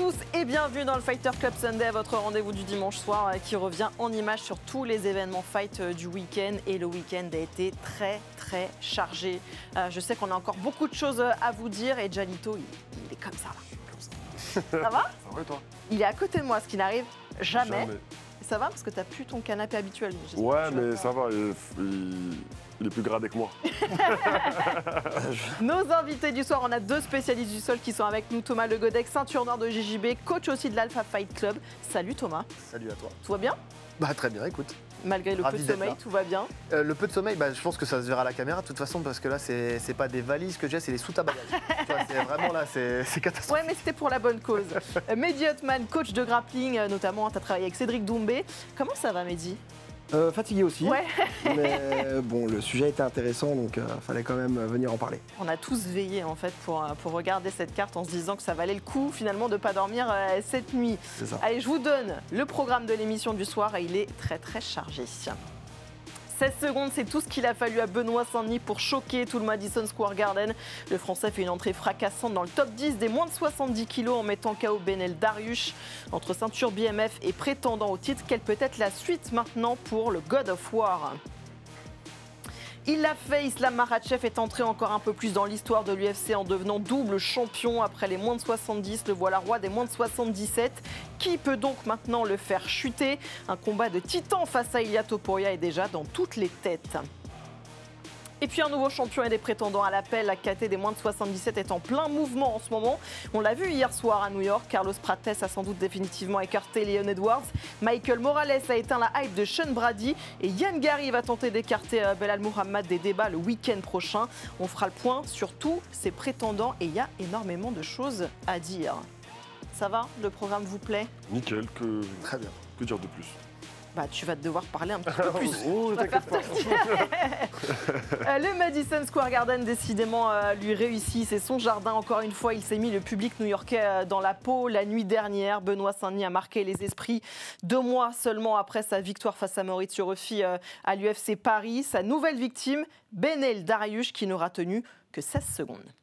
tous et bienvenue dans le Fighter Club Sunday, votre rendez-vous du dimanche soir qui revient en images sur tous les événements fight du week-end. Et le week-end a été très chargé. Je sais qu'on a encore beaucoup de choses à vous dire et Jalito, il est comme ça là. Ça va? Ça va et toi? Il est à côté de moi, ce qui n'arrive jamais. Ça va parce que tu n'as plus ton canapé habituel. Ouais, mais ça va, il est plus gradé que moi. Nos invités du soir, on a deux spécialistes du sol qui sont avec nous. Thomas Le Godec, ceinture noire de JJB, coach aussi de l'Alpha Fight Club. Salut Thomas. Salut à toi. Tout va bien? Bah très bien, écoute. Malgré le peu de sommeil, tout va bien? Le peu de sommeil, je pense que ça se verra à la caméra de toute façon parce que là, c'est pas des valises que j'ai, c'est des soutes à bagages. C'est vraiment là, c'est catastrophique. Ouais, mais c'était pour la bonne cause. Mehdi Othman, coach de grappling, notamment, tu as travaillé avec Cédric Doumbé. Comment ça va, Mehdi? Fatigué aussi, ouais. Mais bon, le sujet était intéressant, donc fallait quand même venir en parler. On a tous veillé en fait pour regarder cette carte en se disant que ça valait le coup finalement de ne pas dormir cette nuit. C'est ça. Allez, je vous donne le programme de l'émission du soir et il est très chargé. 16 secondes, c'est tout ce qu'il a fallu à Benoît Saint-Denis pour choquer tout le Madison Square Garden. Le Français fait une entrée fracassante dans le top 10 des moins de 70 kg en mettant KO Benel Dariush. Entre ceinture BMF et prétendant au titre, quelle peut être la suite maintenant pour le God of War? Il l'a fait, Islam Makhachev est entré encore un peu plus dans l'histoire de l'UFC en devenant double champion après les moins de 70. Le voilà roi des moins de 77. Qui peut donc maintenant le faire chuter? Un combat de titan face à Ilia Topuria est déjà dans toutes les têtes. Et puis un nouveau champion et des prétendants à l'appel. La KT des moins de 77 est en plein mouvement en ce moment. On l'a vu hier soir à New York. Carlos Prates a sans doute définitivement écarté Leon Edwards. Michael Morales a éteint la hype de Sean Brady. Et Yann Gary va tenter d'écarter Belal Muhammad des débats le week-end prochain. On fera le point sur tous ces prétendants et il y a énormément de choses à dire. Ça va? Le programme vous plaît? Nickel, Très bien. Que dire de plus? Bah, tu vas devoir parler un petit peu plus. Oh, t'inquiète pas. Le Madison Square Garden, décidément, lui réussit. C'est son jardin. Encore une fois, il s'est mis le public new-yorkais dans la peau. La nuit dernière, Benoît Saint-Denis a marqué les esprits 2 mois seulement après sa victoire face à Mauricio Ruffi à l'UFC Paris. Sa nouvelle victime, Benel Dariush, qui n'aura tenu que 16 secondes.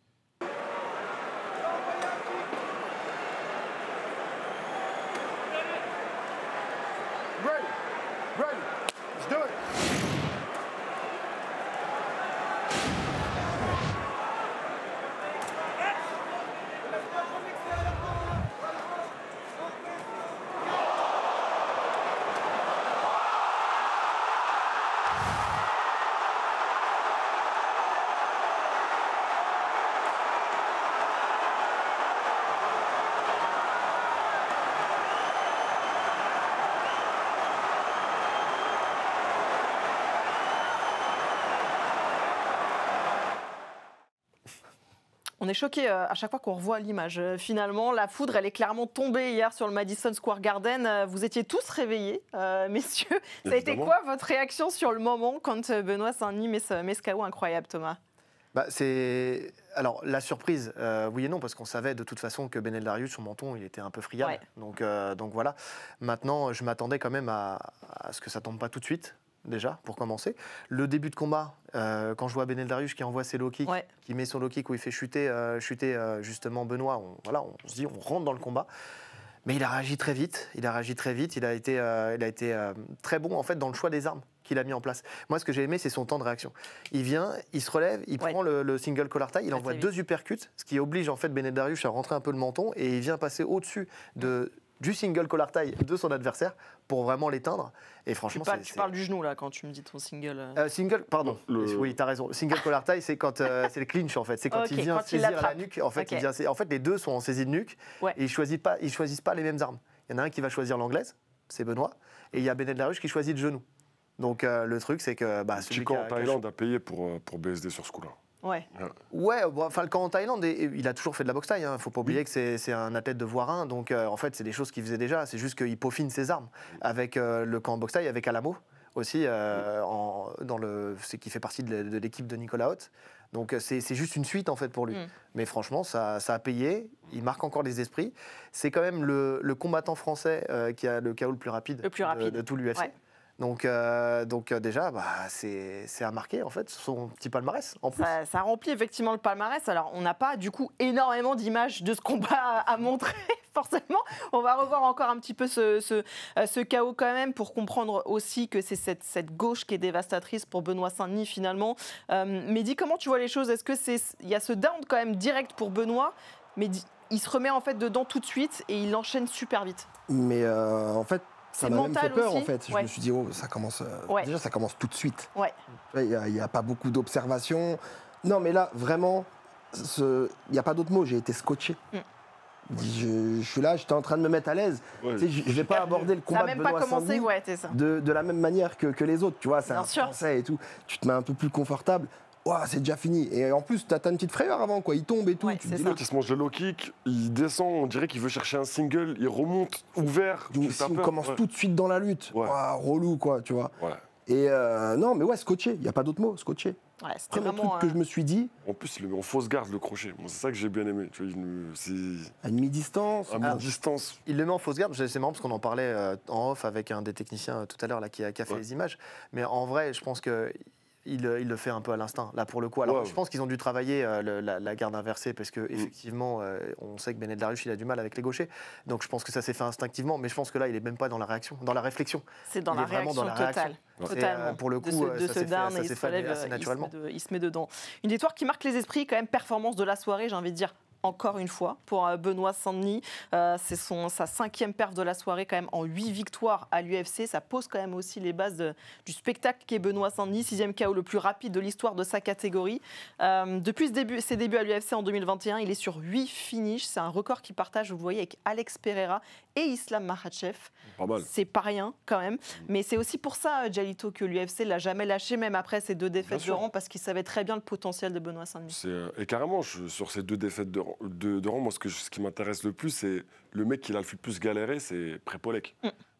On est choqué à chaque fois qu'on revoit l'image. Finalement, la foudre, elle est clairement tombée hier sur le Madison Square Garden. Vous étiez tous réveillés, messieurs. Ça a été quoi votre réaction sur le moment quand Benoît Saint-Denis met ce KO incroyable, Thomas? Alors, la surprise, oui et non, parce qu'on savait de toute façon que Benel Dariush, son menton, il était un peu friable. Ouais. Donc voilà. Maintenant, je m'attendais quand même à ce que ça tombe pas tout de suite. Déjà, pour commencer. Le début de combat, quand je vois Benel Dariush qui envoie ses low kicks, qui met son low kick où il fait chuter justement Benoît, on se dit, on rentre dans le combat. Mais il a réagi très vite, il a été très bon en fait dans le choix des armes qu'il a mis en place. Moi, ce que j'ai aimé, c'est son temps de réaction. Il vient, il se relève, il prend le single collar tie, il envoie 2 uppercuts, ce qui oblige en fait Benel Dariush à rentrer un peu le menton, et il vient passer au-dessus du single collar tie de son adversaire pour vraiment l'éteindre. Et franchement, tu parles du genou là quand tu me dis ton single. Pardon. Oui, t'as raison. Single collar tie, c'est quand c'est le clinch en fait. C'est quand il vient saisir la nuque. En fait, les deux sont en saisie de nuque et ils choisissent pas les mêmes armes. Il y en a un qui va choisir l'anglaise, c'est Benoît, et il y a Benel Dariush qui choisit le genou. Donc le truc, c'est que celui qui en Thaïlande a payé pour BSD sur ce coup-là. Ouais, le camp en Thaïlande, il a toujours fait de la boxe thaï. Hein. Faut pas oublier que c'est un athlète de voirin. Donc, en fait, c'est des choses qu'il faisait déjà. C'est juste qu'il peaufine ses armes. Avec le camp en boxe thaï, avec Alamo aussi, qui fait partie de l'équipe de Nicolas Haute. Donc, c'est juste une suite, en fait, pour lui. Mais franchement, ça a payé. Il marque encore les esprits. C'est quand même le combattant français qui a le KO le plus rapide, de tout l'UFC. Ouais. Donc déjà, c'est à marquer en fait son petit palmarès en plus. Ça remplit effectivement le palmarès. Alors on n'a pas du coup énormément d'images de ce combat à montrer forcément, on va revoir encore un petit peu ce chaos quand même pour comprendre aussi que c'est cette gauche qui est dévastatrice pour Benoît Saint-Denis finalement. Mehdi, comment tu vois les choses? Est-ce qu'il y a ce down quand même direct pour Benoît, mais il se remet en fait dedans tout de suite et il enchaîne super vite? Mais en fait, ça m'a même fait peur aussi. en fait. Je me suis dit, oh, ça commence. Déjà, ça commence tout de suite. Ouais. Il n'y a pas beaucoup d'observations. Non, mais là, vraiment, il n'y a pas d'autre mot. J'ai été scotché. Je suis là, j'étais en train de me mettre à l'aise. Ouais. Tu sais, je ne vais pas aborder le combat de Benoît Saint-Denis de la même manière que les autres. Tu vois, c'est un Français et tout. Tu te mets un peu plus confortable. Oh, c'est déjà fini. Et en plus, t'as une petite frayeur avant, quoi. Il tombe et tout. Ouais, tu te dis, L'autre, il se mange le low kick, il descend, on dirait qu'il veut chercher un single, il remonte ouvert. si on commence tout de suite dans la lutte, relou, quoi, tu vois. Ouais. Et non, mais ouais, scotché. Il n'y a pas d'autre mot, scotché. Ouais, Premier truc que je me suis dit. En plus, il le met en fausse garde, le crochet. Bon, c'est ça que j'ai bien aimé. Tu vois, À une mi-distance. À mi-distance. Il le met en fausse garde. C'est marrant parce qu'on en parlait en off avec un des techniciens tout à l'heure qui a fait les images. Mais en vrai, je pense que il le fait un peu à l'instinct, là, pour le coup. Alors, je pense qu'ils ont dû travailler la garde inversée parce qu'effectivement, on sait que Beneil Dariush, il a du mal avec les gauchers. Donc, je pense que ça s'est fait instinctivement. Mais je pense que là, il n'est même pas dans la réaction, dans la réflexion. C'est dans la réaction totale. Totalement. Pour le coup, ça s'est fait assez naturellement. Il se met dedans. Une victoire qui marque les esprits, quand même, performance de la soirée, j'ai envie de dire. Encore une fois, pour Benoît Saint-Denis, c'est sa 5e perf de la soirée, quand même en 8 victoires à l'UFC. Ça pose quand même aussi les bases du spectacle qu'est Benoît Saint-Denis, 6e KO le plus rapide de l'histoire de sa catégorie. Depuis ses débuts à l'UFC en 2021, il est sur 8 finishes. C'est un record qu'il partage, vous voyez, avec Alex Pereira et Islam Makhachev. Pas mal. C'est pas rien quand même. Mais c'est aussi pour ça, Jalito, que l'UFC l'a jamais lâché, même après ces 2 défaites de rang, parce qu'il savait très bien le potentiel de Benoît Saint-Denis. Et carrément, sur ces 2 défaites de rang, moi, ce qui m'intéresse le plus, c'est le mec qui a le plus galéré, c'est Prepolek.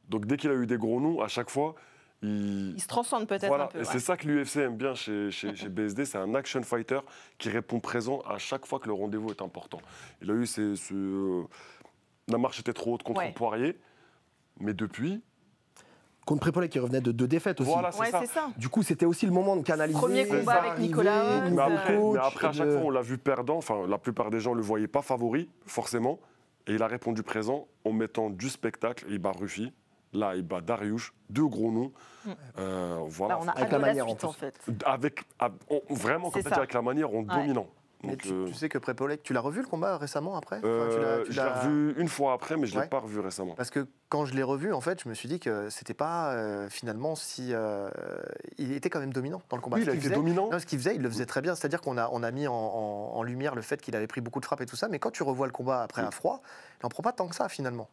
Donc dès qu'il a eu des gros noms, à chaque fois, il se transcende peut-être un peu. Et c'est ça que l'UFC aime bien chez BSD, c'est un action fighter qui répond présent à chaque fois que le rendez-vous est important. Il a eu la marche était trop haute contre Poirier, mais depuis... Contre Prepolek qui revenait de 2 défaites aussi. Voilà, c'est ça. Du coup, c'était aussi le moment de canaliser. Premier combat avec Nicolas. Mais après, à chaque fois, on l'a vu perdant. Enfin, la plupart des gens ne le voyaient pas favori, forcément. Et il a répondu présent en mettant du spectacle. Il bat Rufi. Là, il bat Dariush. 2 gros noms. Voilà. Là, on a avec la manière, suite, en fait. Vraiment, comme tu as dit, avec la manière, en dominant. Donc, tu sais que Prepolek, tu l'as revu le combat récemment après? Je l'ai revu une fois après, mais je ne l'ai pas revu récemment. Parce que quand je l'ai revu, en fait, je me suis dit que c'était pas finalement si. Il était quand même dominant dans le combat. Oui, il a été dominant. Non, ce qu'il faisait, il le faisait très bien. C'est-à-dire qu'on a mis en lumière le fait qu'il avait pris beaucoup de frappes et tout ça. Mais quand tu revois le combat après à froid, il n'en prend pas tant que ça finalement.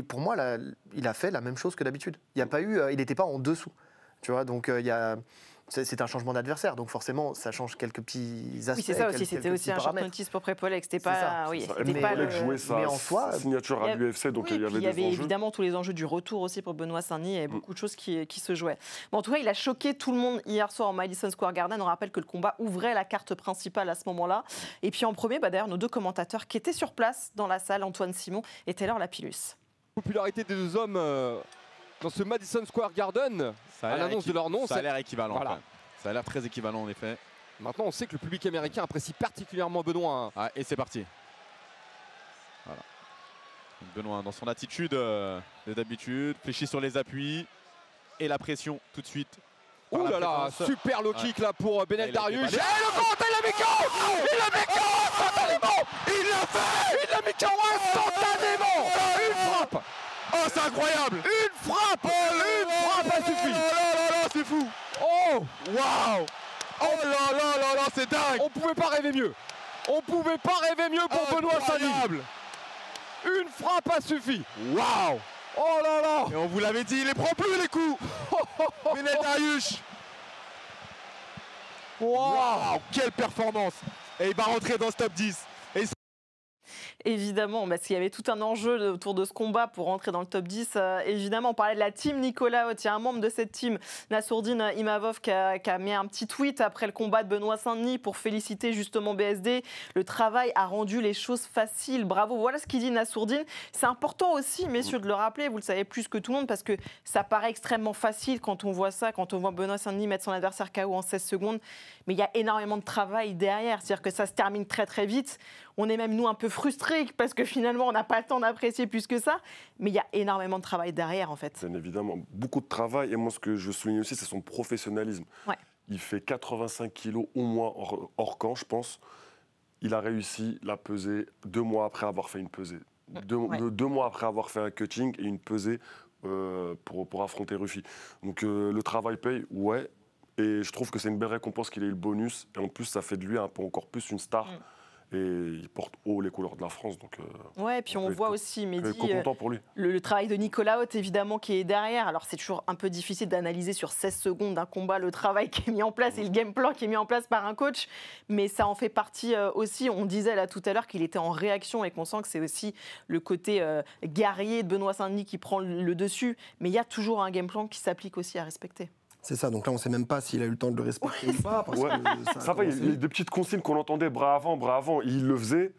Pour moi, là, il a fait la même chose que d'habitude. Il n'y a pas eu, il n'était pas en dessous. Tu vois, donc c'est un changement d'adversaire, donc forcément, ça change quelques petits aspects. Oui, c'est ça aussi. C'était aussi un short notice pour Prepolek. C'était pas, jouait sa signature à l'UFC, donc il y avait des enjeux. Il y avait évidemment tous les enjeux du retour aussi pour Benoît Saint-Denis. Il y avait beaucoup de choses qui se jouaient. Bon, en tout cas, il a choqué tout le monde hier soir au Madison Square Garden. On rappelle que le combat ouvrait la carte principale à ce moment-là. Et puis en premier, d'ailleurs, nos 2 commentateurs qui étaient sur place dans la salle, Antoine Simon et Taylor Lapillus. La popularité des 2 hommes dans ce Madison Square Garden, à l'annonce de leur nom, ça a l'air équivalent. Voilà. Ça a l'air très équivalent en effet. Maintenant, on sait que le public américain apprécie particulièrement Benoît. Ah, et c'est parti. Voilà. Donc Benoît dans son attitude de d'habitude, fléchit sur les appuis et la pression tout de suite. Oh là là, super low kick là pour Beneil Dariush. Et le compte, il l'a mis KO. Il l'a mis KO instantanément. Il l'a fait. Il l'a mis KO instantanément. Une frappe. Oh, c'est incroyable. Une frappe. Une frappe, elle suffit. Oh là là là, c'est fou. Oh, waouh. Oh là là là là, c'est dingue. On pouvait pas rêver mieux. On pouvait pas rêver mieux pour Benoît Saint-Denis. Une frappe a suffi. Waouh. Oh là là. Et on vous l'avait dit, il les prend plus les coups. Beneil Dariush. Waouh, quelle performance. Et il va rentrer dans ce top 10. Évidemment, parce qu'il y avait tout un enjeu autour de ce combat pour rentrer dans le top 10. Évidemment, on parlait de la team Nicolas Haute. Il y a un membre de cette team, Nassourdine Imavov, qui a mis un petit tweet après le combat de Benoît Saint-Denis pour féliciter justement BSD. Le travail a rendu les choses faciles. Bravo. Voilà ce qu'il dit Nassourdine. C'est important aussi, messieurs, de le rappeler. Vous le savez plus que tout le monde parce que ça paraît extrêmement facile quand on voit ça, quand on voit Benoît Saint-Denis mettre son adversaire KO en 16 secondes. Mais il y a énormément de travail derrière. C'est-à-dire que ça se termine très très vite. On est même, nous, un peu frustrés parce que finalement, on n'a pas le temps d'apprécier plus que ça. Mais il y a énormément de travail derrière, en fait. Bien évidemment, beaucoup de travail. Et moi, ce que je souligne aussi, c'est son professionnalisme. Ouais. Il fait 85 kilos au moins hors camp, je pense. Il a réussi la pesée 2 mois après avoir fait une pesée. 2 mois après avoir fait un cutting et une pesée pour affronter Rufi. Donc le travail paye, ouais. Et je trouve que c'est une belle récompense qu'il ait eu le bonus. Et en plus, ça fait de lui encore plus une star. Et il porte haut les couleurs de la France. Donc, ouais, et puis on voit aussi, Mehdi, pour lui. Le travail de Nicolas Haute, évidemment, qui est derrière. Alors, c'est toujours un peu difficile d'analyser sur 16 secondes d'un combat le travail qui est mis en place et le game plan qui est mis en place par un coach. Mais ça en fait partie aussi. On disait là tout à l'heure qu'il était en réaction et qu'on sent que c'est aussi le côté guerrier de Benoît Saint-Denis qui prend le dessus. Mais il y a toujours un game plan qui s'applique aussi à respecter. C'est ça, donc là on ne sait même pas s'il a eu le temps de le respecter ou pas. Parce que ça va, il y a des petites consignes qu'on entendait bras avant, il le faisait.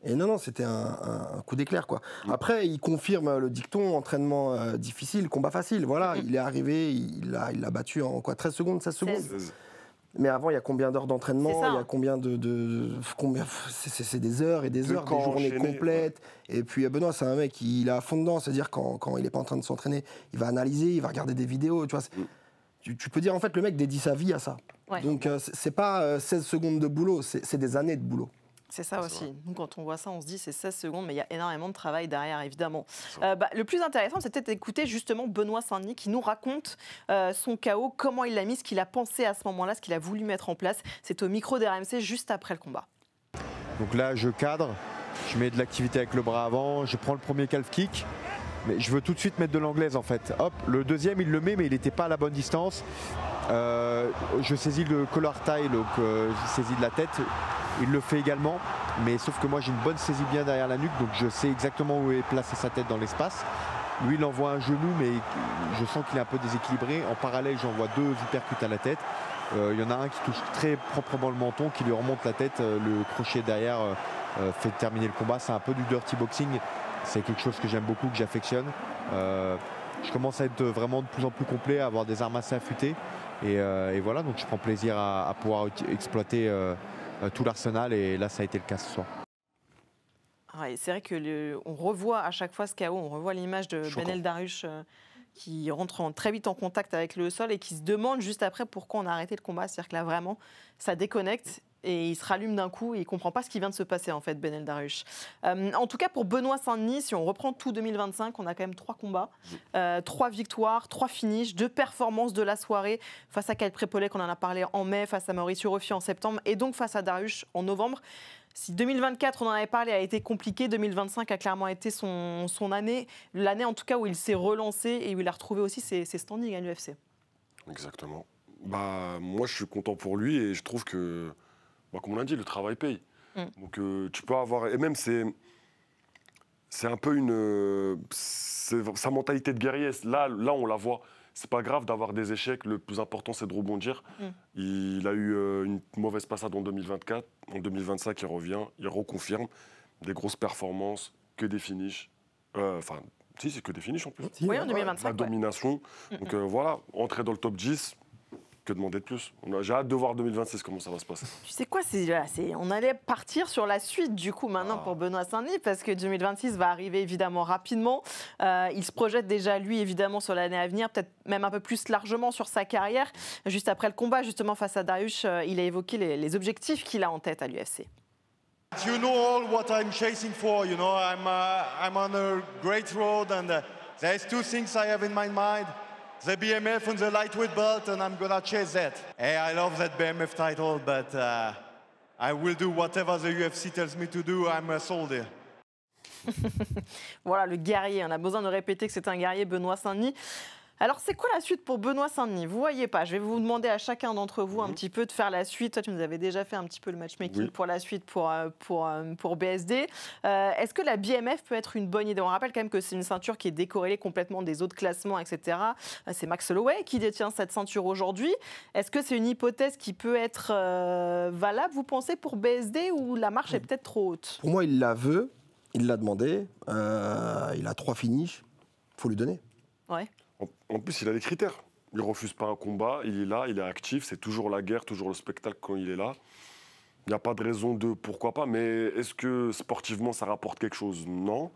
Et non, c'était un coup d'éclair, quoi. Après, il confirme le dicton, entraînement difficile, combat facile. Voilà, il est arrivé, il l'a battu en 13 secondes, 16 secondes. 16. Mais avant, il y a combien d'heures d'entraînement? Il y a combien c'est des heures et des heures, des journées complètes. Et puis Benoît, c'est un mec, il est à fond dedans. C'est-à-dire quand il n'est pas en train de s'entraîner, il va analyser, il va regarder des vidéos. Tu vois, tu peux dire, en fait, le mec dédie sa vie à ça. Ouais. Donc, c'est pas 16 secondes de boulot, c'est des années de boulot. C'est ça aussi. Nous, quand on voit ça, on se dit c'est 16 secondes, mais il y a énormément de travail derrière, évidemment. Le plus intéressant, c'était d'écouter justement Benoît Saint-Denis qui nous raconte son KO, comment il l'a mis, ce qu'il a pensé à ce moment-là, ce qu'il a voulu mettre en place. C'est au micro d'RMC juste après le combat. Donc là, je cadre, je mets de l'activité avec le bras avant, je prends le premier calf kick. Mais je veux tout de suite mettre de l'anglaise en fait. Hop, le deuxième il le met mais il n'était pas à la bonne distance. Je saisis le collar tie, donc je saisis de la tête. Il le fait également, mais sauf que moi j'ai une bonne saisie bien derrière la nuque, donc je sais exactement où est placée sa tête dans l'espace. Lui il envoie un genou, mais je sens qu'il est un peu déséquilibré. En parallèle, j'envoie 2 uppercuts à la tête. Il y en a un qui touche très proprement le menton, qui lui remonte la tête. Le crochet derrière fait terminer le combat. C'est un peu du dirty boxing. C'est quelque chose que j'aime beaucoup, que j'affectionne. Je commence à être vraiment de plus en plus complet, à avoir des armes assez affûtées. Et voilà, donc je prends plaisir à pouvoir exploiter tout l'arsenal. Et là, ça a été le cas ce soir. Ouais, c'est vrai qu'on revoit à chaque fois ce KO, on revoit l'image de Benel Dariush qui rentre très vite en contact avec le sol et qui se demande juste après pourquoi on a arrêté le combat. C'est-à-dire que là, vraiment, ça déconnecte. Et il se rallume d'un coup et il ne comprend pas ce qui vient de se passer, en fait, Benel Dariush. En tout cas, pour Benoît Saint-Denis, si on reprend tout 2025, on a quand même 3 combats, 3 victoires, 3 finishes, 2 performances de la soirée face à Kyle Prépollet, qu'on en a parlé en mai, face à Mauricio Ruffi en septembre, et donc face à Dariush en novembre. Si 2024, on en avait parlé, a été compliqué, 2025 a clairement été son année, l'année en tout cas où il s'est relancé et où il a retrouvé aussi ses standings à l'UFC. Exactement. Moi, je suis content pour lui et je trouve que... comme on l'a dit, le travail paye. Donc tu peux avoir... Et même, c'est un peu sa mentalité de guerrier. Là, on la voit. C'est pas grave d'avoir des échecs. Le plus important, c'est de rebondir. Il a eu une mauvaise passade en 2024. En 2025, il revient. Il reconfirme des grosses performances, que des finishes. Si, c'est que des finishes en plus. Oui, en 2025. La domination. Donc voilà, entrer dans le top 10... Que demander de plus? J'ai hâte de voir 2026 comment ça va se passer. Tu sais quoi, on allait partir sur la suite du coup maintenant pour Benoît Saint-Denis parce que 2026 va arriver évidemment rapidement. Il se projette déjà lui évidemment sur l'année à venir, peut-être même un peu plus largement sur sa carrière. Juste après le combat justement face à Dariush, il a évoqué les objectifs qu'il a en tête à l'UFC. You know all what I'm chasing for, you know, I'm on a great road and there's 2 things I have in my mind. The BMF and the lightweight belt, and I'm gonna chase that. Hey, I love that BMF title, but I will do whatever the UFC tells me to do. I'm a soldier. Voilà, le guerrier. On a besoin de répéter que c'est un guerrier, Benoît Saint-Denis. Alors, c'est quoi la suite pour Benoît Saint-Denis? Vous voyez pas, je vais vous demander à chacun d'entre vous un petit peu de faire la suite. Toi, tu nous avais déjà fait un petit peu le matchmaking pour la suite pour BSD. Est-ce que la BMF peut être une bonne idée? On rappelle quand même que c'est une ceinture qui est décorrélée complètement des autres classements, etc. C'est Max Holloway qui détient cette ceinture aujourd'hui. Est-ce que c'est une hypothèse qui peut être valable, vous pensez, pour BSD ou la marche est peut-être trop haute? Pour moi, il la veut, il l'a demandé. Il a 3 finishes, il faut lui donner. Ouais. En plus, il a les critères. Il ne refuse pas un combat, il est là, il est actif, c'est toujours la guerre, toujours le spectacle quand il est là. Il n'y a pas de raison de pourquoi pas, mais est-ce que sportivement ça rapporte quelque chose? Non.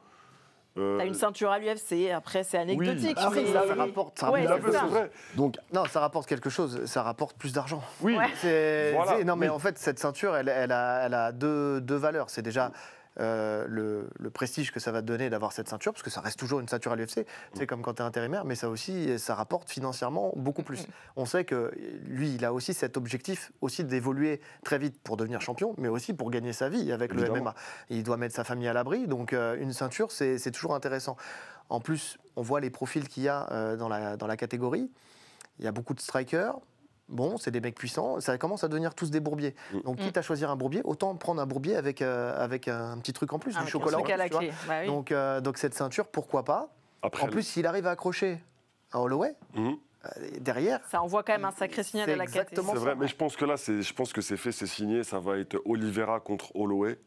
T'as une ceinture à l'UFC, après c'est anecdotique. Oui, mais... ça rapporte. C'est vrai. Donc, non, ça rapporte quelque chose, ça rapporte plus d'argent. Oui, voilà. Non, mais en fait, cette ceinture, elle a deux valeurs. C'est déjà le prestige que ça va te donner d'avoir cette ceinture, parce que ça reste toujours une ceinture à l'UFC, c'est comme quand tu es intérimaire, mais ça aussi, ça rapporte financièrement beaucoup plus. On sait que lui, il a aussi cet objectif aussi d'évoluer très vite pour devenir champion, mais aussi pour gagner sa vie avec le MMA. Il doit mettre sa famille à l'abri, donc une ceinture, c'est toujours intéressant. En plus, on voit les profils qu'il y a dans la catégorie. Il y a beaucoup de strikers. Bon, c'est des mecs puissants, ça commence à devenir tous des bourbiers. Donc, quitte à choisir un bourbier, autant prendre un bourbier avec un petit truc en plus, du chocolat en plus. Bah oui. Donc, cette ceinture, pourquoi pas? En plus, s'il arrive à accrocher à Holloway, derrière... Ça envoie quand même un sacré signal à la catégorie. C'est vrai, mais je pense que là, c'est fait, c'est signé, ça va être Oliveira contre Holloway.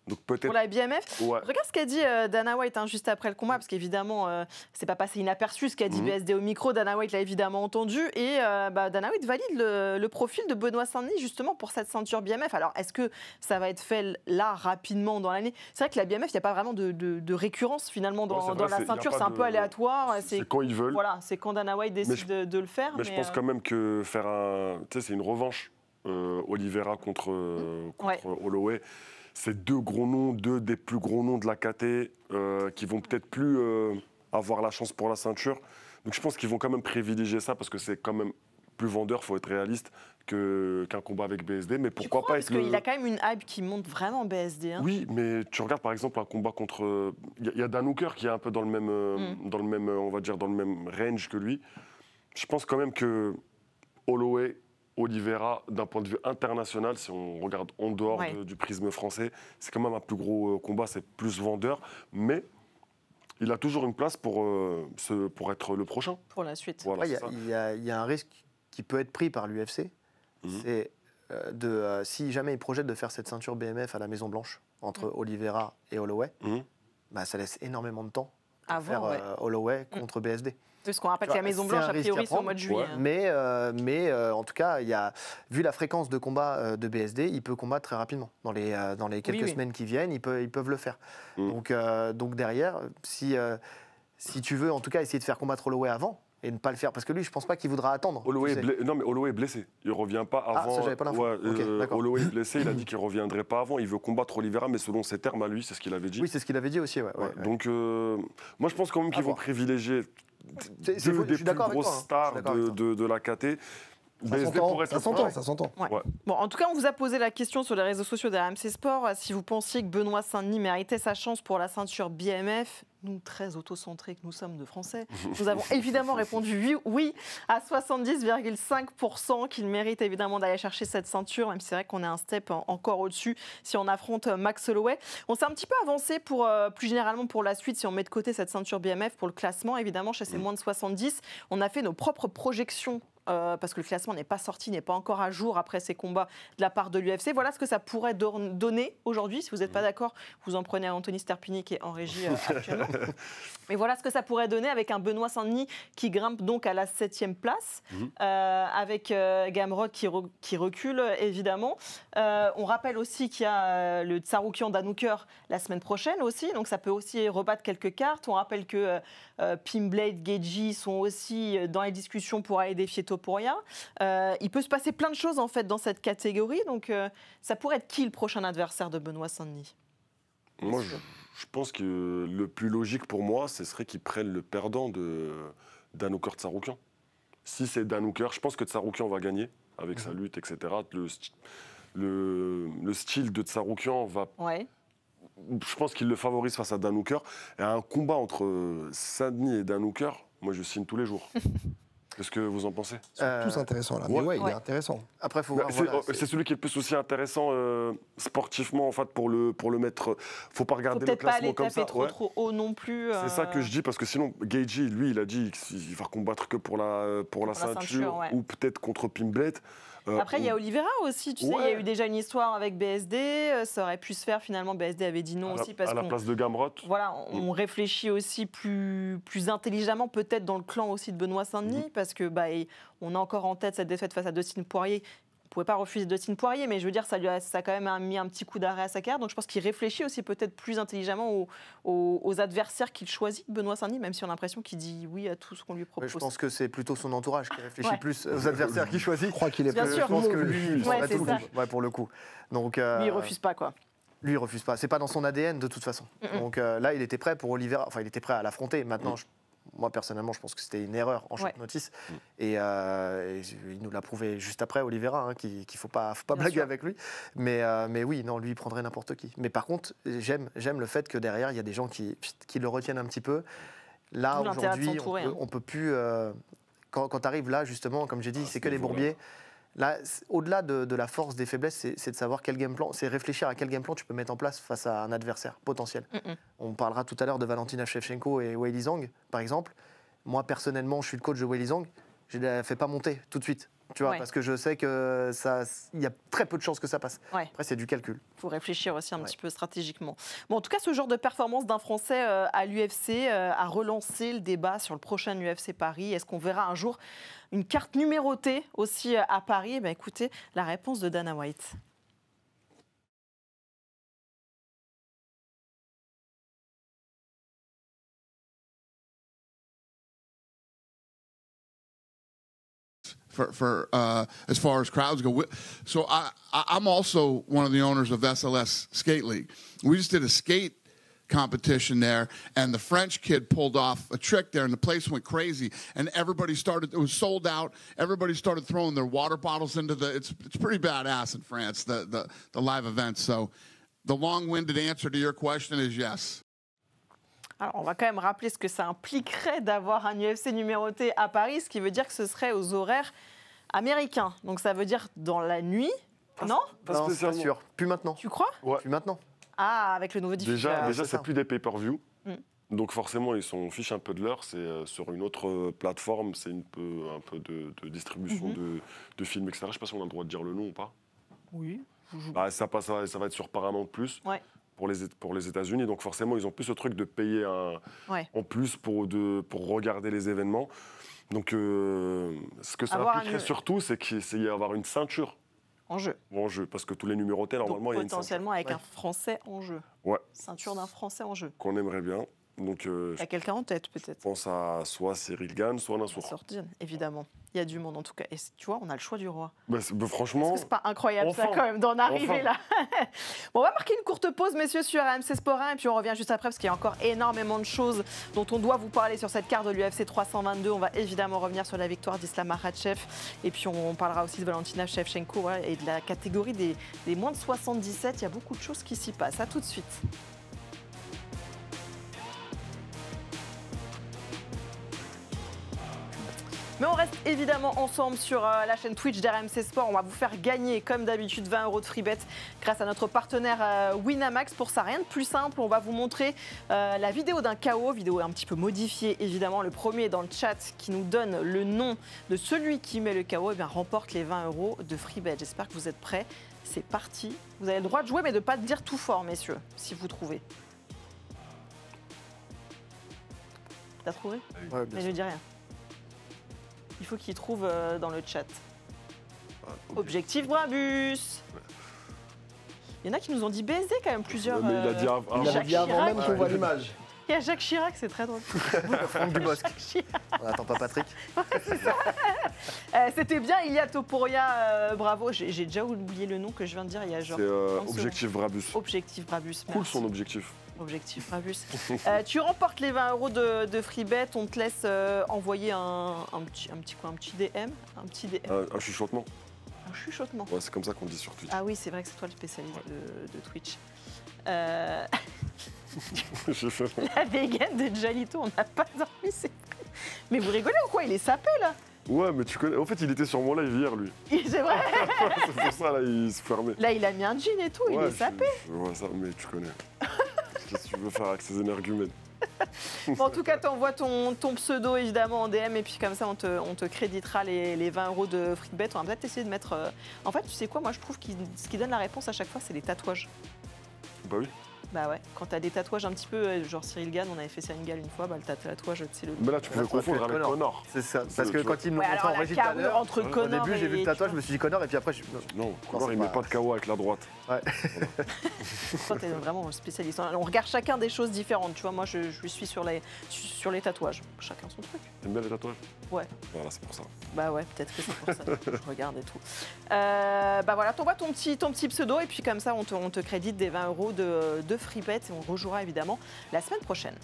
Donc peut-être pour la BMF. Ouais. Regarde ce qu'a dit Dana White juste après le combat, parce qu'évidemment, c'est pas passé inaperçu ce qu'a dit BSD au micro. Dana White l'a évidemment entendu. Et Dana White valide le profil de Benoît Saint-Denis justement pour cette ceinture BMF. Alors, est-ce que ça va être fait là, rapidement dans l'année? C'est vrai que la BMF, il n'y a pas vraiment de récurrence finalement dans la ceinture. C'est un peu aléatoire. C'est quand ils veulent. Voilà, c'est quand Dana White décide de le faire. Mais je pense quand même que faire c'est une revanche. Oliveira contre Holloway. C'est deux gros noms, deux des plus gros noms de la KT qui vont peut-être plus avoir la chance pour la ceinture. Donc je pense qu'ils vont quand même privilégier ça parce que c'est quand même plus vendeur, il faut être réaliste, qu'un combat avec BSD. Mais pourquoi pas? Parce qu'il a quand même une hype qui monte vraiment BSD. Hein. Oui, mais tu regardes par exemple un combat contre... Il y a Dan Hooker qui est un peu dans le même, on va dire, dans le même range que lui. Je pense quand même que Holloway... Oliveira, d'un point de vue international, si on regarde en dehors du prisme français, c'est quand même un plus gros combat, c'est plus vendeur, mais il a toujours une place pour être le prochain. Pour la suite. Voilà, il y a un risque qui peut être pris par l'UFC, c'est si jamais il projette de faire cette ceinture BMF à la Maison Blanche, entre Oliveira et Holloway, ça laisse énormément de temps pour faire Holloway contre BSD. Parce qu'on rappelle que la Maison Blanche, a priori, c'est au mois de juillet. Mais en tout cas, vu la fréquence de combat de BSD, il peut combattre très rapidement. Dans les quelques semaines qui viennent, ils peuvent le faire. Donc derrière, si tu veux en tout cas essayer de faire combattre Holloway avant, et ne pas le faire, parce que lui, je pense pas qu'il voudra attendre. Non, mais Holloway est blessé. Il revient pas avant. Ah, ça, j'avais pas l'info. Holloway est blessé, il a dit qu'il reviendrait pas avant. Il veut combattre Oliveira, mais selon ses termes à lui, c'est ce qu'il avait dit. Oui, c'est ce qu'il avait dit aussi, Donc, moi, je pense quand même qu'ils vont privilégier deux des plus grosses stars de la KT. Ça s'entend. Ouais. Bon, en tout cas, on vous a posé la question sur les réseaux sociaux de RMC Sport. Si vous pensiez que Benoît Saint-Denis méritait sa chance pour la ceinture BMF, nous, très autocentrés que nous sommes de Français, nous avons évidemment répondu oui à 70,5% qu'il mérite évidemment d'aller chercher cette ceinture, même si c'est vrai qu'on est un step encore au-dessus si on affronte Max Holloway. On s'est un petit peu avancé plus généralement pour la suite, si on met de côté cette ceinture BMF pour le classement, évidemment, chez ces moins de 70. On a fait nos propres projections parce que le classement n'est pas sorti, n'est pas encore à jour après ces combats de la part de l'UFC. Voilà ce que ça pourrait donner aujourd'hui. Si vous n'êtes pas d'accord, vous en prenez à Anthony Sterpini qui est en régie actuellement. Mais voilà ce que ça pourrait donner avec un Benoît Saint-Denis qui grimpe donc à la 7e place, avec Gamrot qui recule évidemment. On rappelle aussi qu'il y a le Tsarukyan Dan Hooker la semaine prochaine aussi, donc ça peut aussi rebattre quelques cartes. On rappelle que Pimblade, Gaethje sont aussi dans les discussions pour aller défier Topuria. Il peut se passer plein de choses en fait dans cette catégorie, donc ça pourrait être qui le prochain adversaire de Benoît Saint-Denis? Moi, je pense que le plus logique pour moi, ce serait qu'il prenne le perdant de Dan Hooker Tsarukyan. Si c'est Dan Hooker, je pense que Tsarukyan va gagner avec sa lutte, etc. Le style de Tsarukyan va... Ouais. Je pense qu'il le favorise face à Dan Hooker. Et un combat entre Saint-Denis et Dan Hooker, moi je signe tous les jours. Qu'est-ce que vous en pensez? C'est tous intéressants là. Mais il est intéressant. Après, faut voir, c'est celui qui est le plus aussi intéressant sportivement en fait pour le mettre. Faut pas regarder le classement comme ça. Faut pas aller taper trop haut non plus. C'est ça que je dis parce que sinon Gaethje, lui, il a dit qu'il va combattre que pour la ceinture ou peut-être contre Pimblade. Après, il y a Oliveira aussi, tu sais, il y a eu déjà une histoire avec BSD, ça aurait pu se faire finalement, BSD avait dit non aussi parce à la place de Gamrot. Voilà, on réfléchit aussi plus intelligemment peut-être dans le clan aussi de Benoît Saint-Denis parce que on a encore en tête cette défaite face à Dustin Poirier pouvait pas refuser Dustin Poirier, mais je veux dire, ça a quand même mis un petit coup d'arrêt à sa carrière. Donc je pense qu'il réfléchit aussi peut-être plus intelligemment aux adversaires qu'il choisit, Benoît Saint-Denis, même si on a l'impression qu'il dit oui à tout ce qu'on lui propose. Je pense que c'est plutôt son entourage qui réfléchit plus aux adversaires qu'il choisit. Je crois qu'il est Bien sûr. Je pense que lui, c'est ça. pour le coup. Donc, Lui, il refuse pas, quoi. Lui, il refuse pas. C'est pas dans son ADN de toute façon. Donc là, il était prêt pour Oliveira. Enfin, il était prêt à l'affronter. Maintenant, moi, personnellement, je pense que c'était une erreur en short notice. Et il nous l'a prouvé juste après, Oliveira, qu'il ne faut pas blaguer avec lui. Mais oui, non, lui, il prendrait n'importe qui. Mais par contre, j'aime le fait que derrière, il y a des gens qui le retiennent un petit peu. Là, aujourd'hui, on peut plus... quand tu arrives là, justement, comme j'ai dit, c'est que les bourbiers. Là, au-delà de la force des faiblesses, c'est de savoir quel game plan, c'est réfléchir à quel game plan tu peux mettre en place face à un adversaire potentiel. On parlera tout à l'heure de Valentina Shevchenko et Weili Zhang, par exemple. Moi, personnellement, je suis le coach de Weili Zhang. Je ne la fais pas monter tout de suite, tu vois, parce que je sais qu'il y a très peu de chances que ça passe. Après, c'est du calcul. Il faut réfléchir aussi un petit peu stratégiquement. Bon, en tout cas, ce genre de performance d'un Français à l'UFC a relancé le débat sur le prochain UFC Paris. Est-ce qu'on verra un jour une carte numérotée aussi à Paris? Écoutez, la réponse de Dana White. As far as crowds go. So I'm also one of the owners of SLS Skate League. We just did a skate competition there, and the French kid pulled off a trick there, and the place went crazy, and everybody started, it was sold out, everybody started throwing their water bottles into it's pretty badass in France, the live events. So the long-winded answer to your question is yes. Alors, on va quand même rappeler ce que ça impliquerait d'avoir un UFC numéroté à Paris, ce qui veut dire que ce serait aux horaires américains. Donc ça veut dire dans la nuit, non? Non, c'est pas sûr. Plus maintenant. Tu crois? Plus maintenant. Ah, avec le nouveau diffuseur. Déjà c'est plus des pay-per-view. Donc forcément, ils s'en fichent un peu de l'heure. C'est sur une autre plateforme, c'est un peu de distribution de films, etc. Je ne sais pas si on a le droit de dire le nom ou pas. Oui. Ça va être sur Paramount+. Pour les États-Unis, donc forcément, ils ont plus ce truc de payer en plus pour regarder les événements. Donc, ce que ça impliquerait surtout, c'est qu'il y avoir une ceinture en jeu, parce que tous les numérotés, normalement, il y a une ceinture. Potentiellement avec un Français en jeu. Ouais. Ceinture d'un Français en jeu. Qu'on aimerait bien. Donc, il y a quelqu'un en tête, peut-être. Je pense à soit Cyril Gane, soit Nassour. Évidemment. Il y a du monde, en tout cas. Et tu vois, on a le choix du roi. Franchement... C'est pas incroyable, ça, quand même, d'en arriver là. Bon, on va marquer une courte pause, messieurs, sur RMC Sport 1. Et puis, on revient juste après, parce qu'il y a encore énormément de choses dont on doit vous parler sur cette carte de l'UFC 322. On va évidemment revenir sur la victoire d'Islam Makhachev. Et puis, on parlera aussi de Valentina Shevchenko et de la catégorie des moins de 77. Il y a beaucoup de choses qui s'y passent. À tout de suite. Mais on reste évidemment ensemble sur la chaîne Twitch d'RMC Sport. On va vous faire gagner, comme d'habitude, 20 € de free bet grâce à notre partenaire Winamax. Pour ça, rien de plus simple. On va vous montrer la vidéo d'un KO, vidéo un petit peu modifiée, évidemment. Le premier dans le chat qui nous donne le nom de celui qui met le KO, remporte les 20 € de free bet. J'espère que vous êtes prêts. C'est parti. Vous avez le droit de jouer, mais de ne pas dire tout fort, messieurs, si vous trouvez. T'as trouvé? Mais je dis rien. Il faut qu'il trouve dans le chat. Objectif Brabus. Il y en a qui nous ont dit baiser quand même plusieurs. Mais il a dit avant, même qu'on voit l'image. Il y a Jacques Chirac, c'est très drôle. Franck Dubosc. On n'attend pas Patrick. C'était bien Ilia Topuria, bravo. J'ai déjà oublié le nom que je viens de dire il y a genre. C'est Objectif Brabus. Objectif Brabus. Cool son objectif. Objectif Brabus. Tu remportes les 20 € de free bet. On te laisse envoyer un petit DM. Un chuchotement. Un chuchotement. Ouais, c'est comme ça qu'on dit sur Twitch. Ah oui, c'est vrai que c'est toi le spécialiste de Twitch. La vegan de Jalito, on n'a pas dormi, c'est vrai. Mais vous rigolez ou quoi? Il est sapé là. Ouais, mais tu connais. En fait, il était sur mon live hier, lui. C'est vrai. C'est pour ça, là, il se fermait. Là, il a mis un jean et tout, il est sapé. Je vois ça, mais tu connais. Qu'est-ce que tu veux faire avec ces énergumènes? Bon, en tout cas, tu envoies ton pseudo évidemment en DM et puis comme ça, on te créditera les 20 € de free bet. On va peut-être essayer de mettre. En fait, tu sais quoi? Moi, je trouve que ce qui donne la réponse à chaque fois, c'est les tatouages. Bah oui. Bah ouais, quand t'as des tatouages un petit peu, genre Cyril Gann, on avait fait Cyril Gann une fois, bah le tatouage, c'est le... Mais là, tu peux le confondre avec Connor. C'est ça, parce que quand il me montre en régie tout à l'heure, entre Connor au début j'ai vu le tatouage, je me suis dit Connor, et puis après Non, Connor il met pas de KO avec la droite. Ouais. Toi, t'es vraiment spécialiste. On regarde chacun des choses différentes, tu vois, moi je suis sur les tatouages, chacun son truc. T'aimes bien les tatouages? Ouais. Voilà, c'est pour ça. Bah ouais, peut-être que c'est pour ça que je regarde et tout. Bah voilà, t'envoies ton petit pseudo et puis comme ça on te crédite des 20 € de free bet et on rejouera évidemment la semaine prochaine.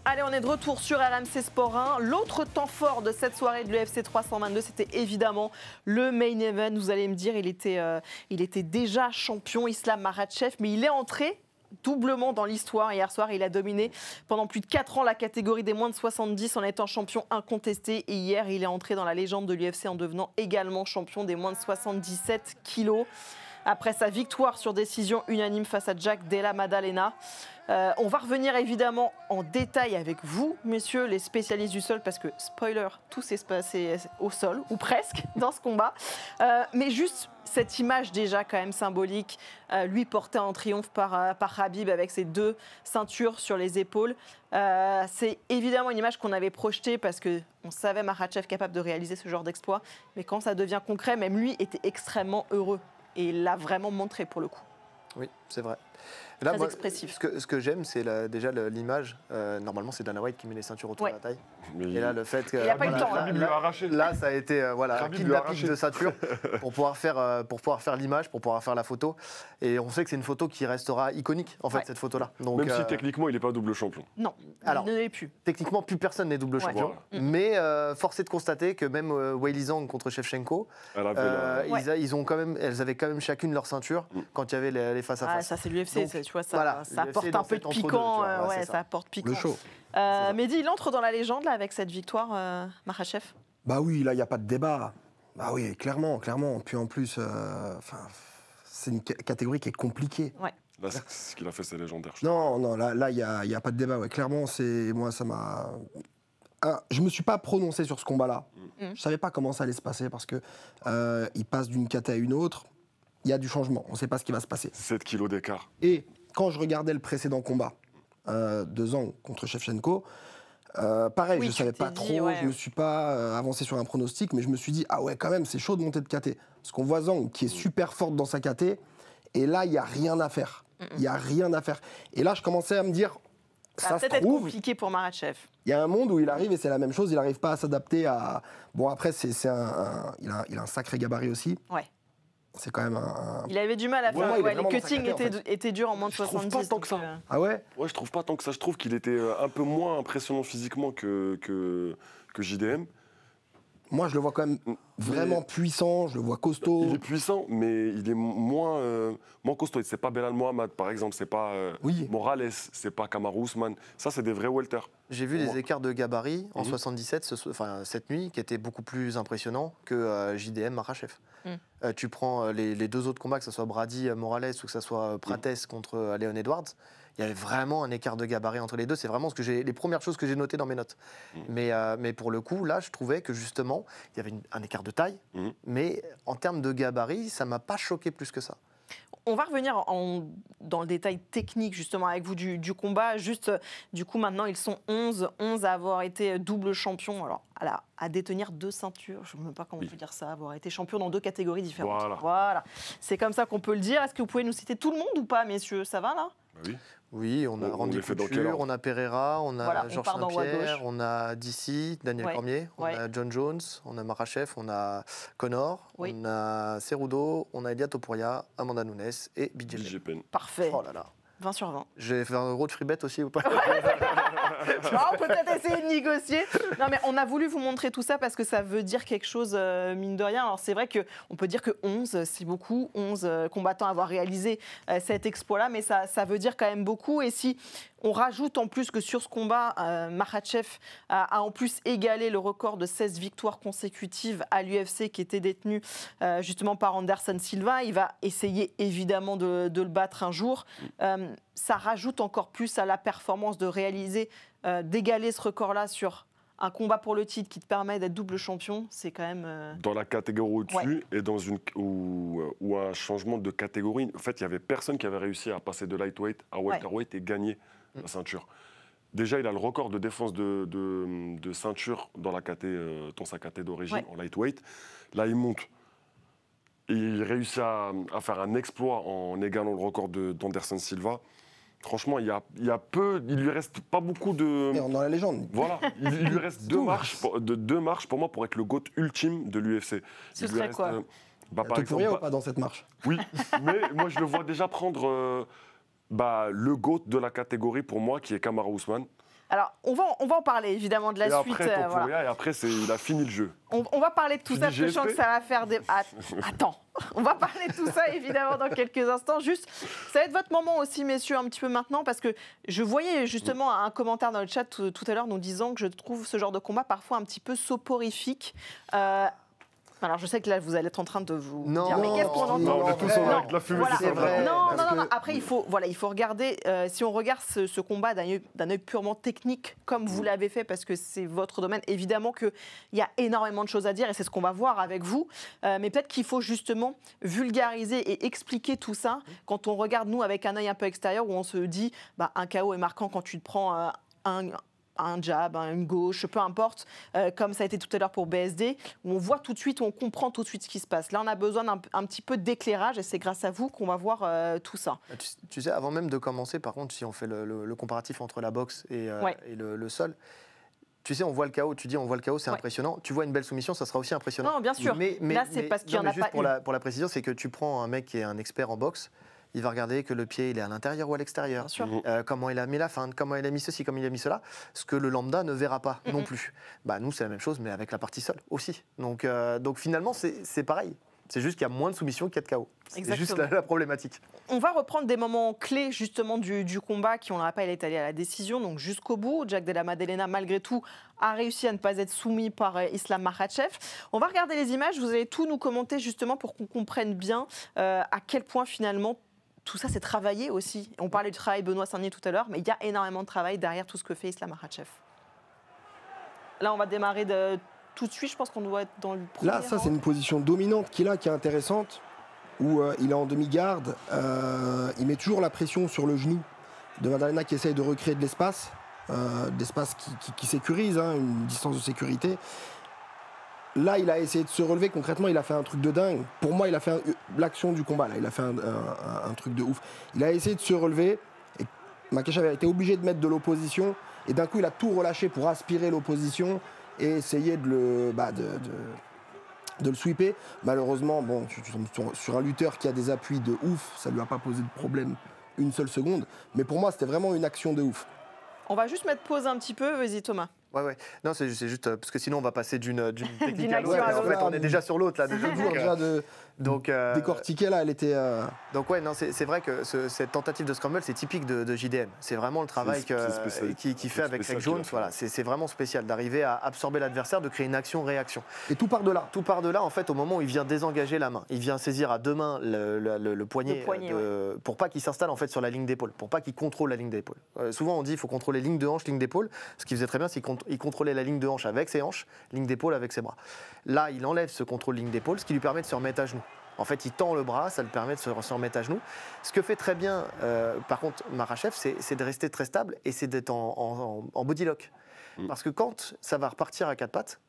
Allez, on est de retour sur RMC Sport 1. L'autre temps fort de cette soirée de l'UFC 322, c'était évidemment le main event. Vous allez me dire, il était déjà champion, Islam Makhachev, mais il est entré doublement dans l'histoire. Hier soir, il a dominé pendant plus de 4 ans la catégorie des moins de 70 en étant champion incontesté. Et hier, il est entré dans la légende de l'UFC en devenant également champion des moins de 77 kilos. Après sa victoire sur décision unanime face à Jack Della Maddalena. On va revenir évidemment en détail avec vous, messieurs, les spécialistes du sol, parce que, spoiler, tout s'est passé au sol, ou presque, dans ce combat. Mais juste cette image déjà quand même symbolique, lui porté en triomphe par Khabib avec ses 2 ceintures sur les épaules. C'est évidemment une image qu'on avait projetée parce qu'on savait Makhachev capable de réaliser ce genre d'exploit. Mais quand ça devient concret, même lui était extrêmement heureux. Et il l'a vraiment montré pour le coup. Oui, c'est vrai. Là, très expressif. Ce que j'aime, c'est déjà l'image. Normalement, c'est Dana White qui met les ceintures autour de la taille. Mais et là, le fait que. Il n'a pas eu le temps. Là, ça a été un kidnapping de ceinture pour pouvoir faire l'image, pour pouvoir faire la photo. Et on sait que c'est une photo qui restera iconique, en fait, cette photo-là. Donc, même si techniquement, il n'est pas double champion. Non, alors, il ne l'est plus. Techniquement, plus personne n'est double champion. Voilà. Mais force est de constater que même Weili Zhang contre Shevchenko, elles avaient quand même chacune leur ceinture quand il y avait les face-à-face. Ça, c'est l'UFC, tu vois, ça apporte un peu de piquant. Ça apporte piquant. Le show. Mehdi, il entre dans la légende là, avec cette victoire, Makhachev. Bah oui, là, il n'y a pas de débat. Bah oui, clairement. Puis en plus, c'est une catégorie qui est compliquée. Ouais. Là, ce qu'il a fait, c'est légendaire. Non, là, il n'y a pas de débat. Ouais. Clairement, moi, ça m'a... je ne me suis pas prononcé sur ce combat-là. Je ne savais pas comment ça allait se passer parce que il passe d'une caté à une autre. Il y a du changement. On ne sait pas ce qui va se passer. 7 kilos d'écart. Et quand je regardais le précédent combat, 2 ans contre Shevchenko, pareil, je ne savais pas trop, je ne me suis pas avancé sur un pronostic, mais je me suis dit, ah ouais, quand même, c'est chaud de monter de KT. Parce qu'on voit Zhang qui est super forte dans sa KT, et là, il n'y a rien à faire. Il n'y a rien à faire. Et là, je commençais à me dire, ça se trouve... être compliqué pour Makhachev. Il y a un monde où il arrive et c'est la même chose, il n'arrive pas à s'adapter à... Bon, après, il a un sacré gabarit aussi. Ouais. C'est quand même Il avait du mal à faire. Les cuttings étaient durs en moins de 70. Je trouve pas tant que ça. Ah ouais? Ouais, je trouve pas tant que ça. Je trouve qu'il était un peu moins impressionnant physiquement que JDM. Moi, je le vois quand même vraiment puissant, je le vois costaud. Il est puissant, mais il est moins costaud. C'est pas Belal Mohamed, par exemple, c'est pas Morales, c'est pas Kamaru Usman. Ça, c'est des vrais welters. J'ai vu les écarts de gabarit en 77, cette nuit, qui étaient beaucoup plus impressionnants que JDM Makhachev. Tu prends les 2 autres combats, que ce soit Brady Morales ou que ce soit Prates contre Leon Edwards, il y avait vraiment un écart de gabarit entre les deux. C'est vraiment les premières choses que j'ai notées dans mes notes. Mais pour le coup, là, je trouvais que justement, il y avait un écart de taille, mais en termes de gabarit, ça ne m'a pas choqué plus que ça. On va revenir dans le détail technique justement avec vous du combat. Juste, du coup, maintenant, ils sont 11 à avoir été double champion. Alors, à détenir 2 ceintures, je ne sais même pas comment on peut dire ça, avoir été champion dans 2 catégories différentes. Voilà. C'est comme ça qu'on peut le dire. Est-ce que vous pouvez nous citer tout le monde ou pas, messieurs? Ça va, là? Oui, on a Randy Couture, on a Pereira, on a Georges Saint-Pierre, on a DC, Daniel Cormier, on a John Jones, on a Makhachev, on a Connor, on a Cerudo, on a Elia Topuria, Amanda Nunes et BJ Penn. Parfait. Oh là là. 20 sur 20. J'ai fait 1 € de free bet aussi ou pas? On peut peut-être essayer de négocier. Non, mais on a voulu vous montrer tout ça parce que ça veut dire quelque chose, mine de rien. Alors, c'est vrai qu'on peut dire que 11, c'est beaucoup. 11 combattants à avoir réalisé cet exploit-là, mais ça veut dire quand même beaucoup. Et si on rajoute en plus que sur ce combat, Makhachev a en plus égalé le record de 16 victoires consécutives à l'UFC qui était détenu justement par Anderson Silva. Il va essayer évidemment de le battre un jour. Ça rajoute encore plus à la performance de réaliser, d'égaler ce record-là sur un combat pour le titre qui te permet d'être double champion, c'est quand même... Dans la catégorie au-dessus et dans ou un changement de catégorie. En fait, il n'y avait personne qui avait réussi à passer de lightweight à welterweight et gagner la ceinture. Déjà, il a le record de défense de ceinture dans sa caté d'origine, en lightweight. Là, il monte. Et il réussit à faire un exploit en égalant le record d'Anderson Silva. Franchement, il lui reste pas beaucoup de... Et on est dans la légende. Voilà, il lui reste deux marches pour moi pour être le GOAT ultime de l'UFC. Ce serait quoi par exemple, ou pas dans cette marche? Oui, mais moi je le vois déjà prendre... le GOAT de la catégorie pour moi qui est Kamaru Usman. Alors, on va en parler évidemment de la suite. Après, et après, il a fini le jeu. On va parler de tout ça, sachant que ça va faire des... Attends, on va parler de tout ça évidemment dans quelques instants. Juste, ça va être votre moment aussi, messieurs, un petit peu maintenant, parce que je voyais justement un commentaire dans le chat tout à l'heure nous disant que je trouve ce genre de combat parfois un petit peu soporifique. Alors je sais que là vous allez être en train de vous dire mais qu'est-ce qu'on entend? Non, on est tous avec la fumée. C'est vrai. Non. Après il faut regarder. Si on regarde ce combat d'un œil purement technique, comme vous l'avez fait, parce que c'est votre domaine. Évidemment qu'il y a énormément de choses à dire et c'est ce qu'on va voir avec vous. Mais peut-être qu'il faut justement vulgariser et expliquer tout ça quand on regarde nous avec un œil un peu extérieur où on se dit un KO est marquant quand tu te prends un jab, une gauche, peu importe, comme ça a été tout à l'heure pour BSD, où on voit tout de suite, on comprend tout de suite ce qui se passe. Là, on a besoin d'un petit peu d'éclairage et c'est grâce à vous qu'on va voir tout ça. Tu sais, avant même de commencer, par contre, si on fait le comparatif entre la boxe et le sol, tu sais, on voit le KO, tu dis on voit le KO, c'est impressionnant. Tu vois une belle soumission, ça sera aussi impressionnant. Non, bien sûr. Mais là, c'est parce qu'il n'y en a juste pas pour la précision, c'est que tu prends un mec qui est un expert en boxe, il va regarder que le pied il est à l'intérieur ou à l'extérieur, comment il a mis la feinte, comment il a mis ceci, comment il a mis cela, ce que le lambda ne verra pas non plus. Nous, c'est la même chose, mais avec la partie sol aussi. Donc finalement, c'est pareil. C'est juste qu'il y a moins de soumissions qu'il y a de KO. C'est juste la problématique. On va reprendre des moments clés justement du combat qui, on le rappelle, est allé à la décision, donc jusqu'au bout. Jack Della Maddalena, malgré tout, a réussi à ne pas être soumis par Islam Makhachev. On va regarder les images, vous allez tout nous commenter justement pour qu'on comprenne bien à quel point finalement tout ça, c'est travaillé aussi. On parlait du travail Benoît Saint-Denis tout à l'heure, mais il y a énormément de travail derrière tout ce que fait Islam Makhachev. Là, on va démarrer tout de suite. Je pense qu'on doit être dans le premier. Là, ça, c'est une position dominante qu'il a, qui est intéressante, où il est en demi-garde. Il met toujours la pression sur le genou de Maddalena qui essaye de recréer de l'espace qui sécurise, une distance de sécurité. Là, il a essayé de se relever. Concrètement, il a fait un truc de dingue. Pour moi, il a fait l'action du combat. Là, il a fait un truc de ouf. Il a essayé de se relever. Et Makhachev a été obligé de mettre de l'opposition. Et d'un coup, il a tout relâché pour aspirer l'opposition et essayer de le sweeper. Malheureusement, tu tombes sur un lutteur qui a des appuis de ouf. Ça ne lui a pas posé de problème une seule seconde. Mais pour moi, c'était vraiment une action de ouf. On va juste mettre pause un petit peu. Vas-y, Thomas. Ouais. Non, c'est juste parce que sinon on va passer d'une technique à l'autre. En fait, on est déjà sur l'autre là. Donc décortiquer là, elle était. Donc non, c'est vrai que cette tentative de scramble, c'est typique de JDM. C'est vraiment le travail qu'il fait avec Greg Jones. Voilà, c'est vraiment spécial d'arriver à absorber l'adversaire, de créer une action-réaction. Et tout part de là. Tout part de là, en fait, au moment où il vient désengager la main, il vient saisir à deux mains le poignet, pour pas qu'il s'installe en fait sur la ligne d'épaule, pour pas qu'il contrôle la ligne d'épaule. Souvent, on dit il faut contrôler ligne de hanche, ligne d'épaule. Ce qu'il faisait très bien, c'est qu'il contrôlait la ligne de hanche avec ses hanches, ligne d'épaule avec ses bras. Là, il enlève ce contrôle ligne d'épaule, ce qui lui permet de se remettre à genoux. En fait, il tend le bras, ça lui permet de se remettre à genoux. Ce que fait très bien, par contre, Makhachev, c'est de rester très stable et c'est d'être en body lock. Parce que quand ça va repartir à quatre pattes,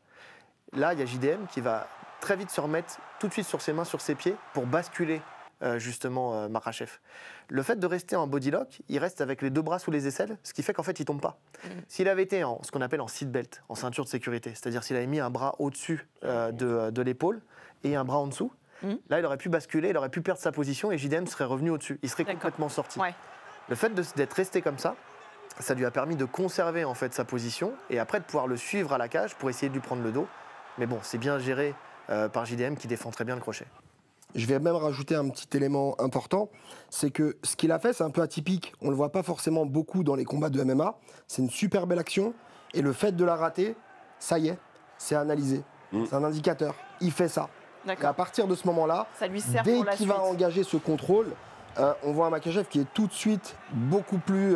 là, il y a JDM qui va très vite se remettre tout de suite sur ses mains, sur ses pieds, pour basculer justement Makhachev. Le fait de rester en body lock, il reste avec les deux bras sous les aisselles, ce qui fait qu'en fait, il ne tombe pas. S'il avait été en ce qu'on appelle en seat belt, en ceinture de sécurité, c'est-à-dire s'il avait mis un bras au-dessus de l'épaule et un bras en dessous, là, il aurait pu basculer, il aurait pu perdre sa position et JDM serait revenu au-dessus. Il serait complètement sorti. Le fait d'être resté comme ça lui a permis de conserver en fait sa position et après de pouvoir le suivre à la cage pour essayer de lui prendre le dos. Mais bon, c'est bien géré par JDM qui défend très bien le crochet. Je vais même rajouter un petit élément important, c'est que ce qu'il a fait, c'est un peu atypique. On ne le voit pas forcément beaucoup dans les combats de MMA. C'est une super belle action. Et le fait de la rater, ça y est, c'est analysé. C'est un indicateur. Il fait ça. Et à partir de ce moment-là, dès qu'il va engager ce contrôle, on voit un Makhachev qui est tout de suite beaucoup plus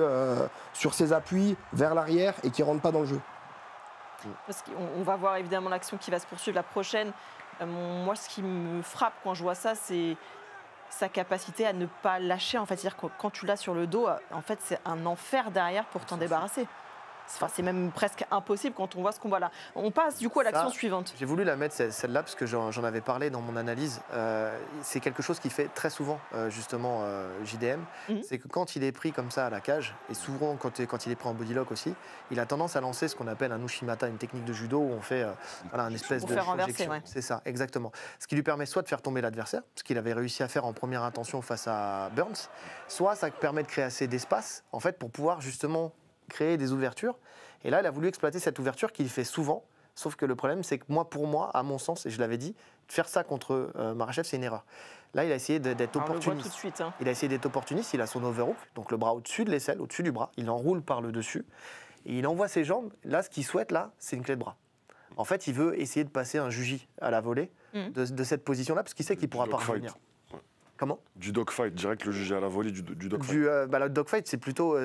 sur ses appuis, vers l'arrière, et qui ne rentre pas dans le jeu. Parce qu'on va voir évidemment l'action qui va se poursuivre la prochaine. Moi, ce qui me frappe quand je vois ça, c'est sa capacité à ne pas lâcher. En fait, c'est-à-dire que quand tu l'as sur le dos, en fait, c'est un enfer derrière pour t'en débarrasser. Enfin, c'est même presque impossible quand on voit ce qu'on voit là. On passe du coup à l'action suivante. J'ai voulu la mettre celle-là parce que j'en avais parlé dans mon analyse. C'est quelque chose qui fait très souvent justement JDM. C'est que quand il est pris comme ça à la cage, et souvent quand il est pris en bodylock aussi, il a tendance à lancer ce qu'on appelle un ushimata, une technique de judo où on fait un espèce de projection. Ouais. C'est ça, exactement. Ce qui lui permet soit de faire tomber l'adversaire, ce qu'il avait réussi à faire en première intention face à Burns, soit ça permet de créer assez d'espace en fait pour pouvoir justement créer des ouvertures. Et là, il a voulu exploiter cette ouverture qu'il fait souvent. Sauf que le problème, c'est que pour moi, à mon sens, et je l'avais dit, faire ça contre Makhachev, c'est une erreur. Là, il a essayé d'être opportuniste. Tout de suite, hein. Il a essayé d'être opportuniste. Il a son overhook, donc le bras au-dessus de l'aisselle, au-dessus du bras. Il enroule par le dessus. Et il envoie ses jambes. Là, ce qu'il souhaite, là, c'est une clé de bras. En fait, il veut essayer de passer un juji à la volée de cette position-là, parce qu'il sait qu'il ne pourra pas revenir. Comment ? Du dogfight, direct le juge à la volée du dogfight. Le dogfight, c'est plutôt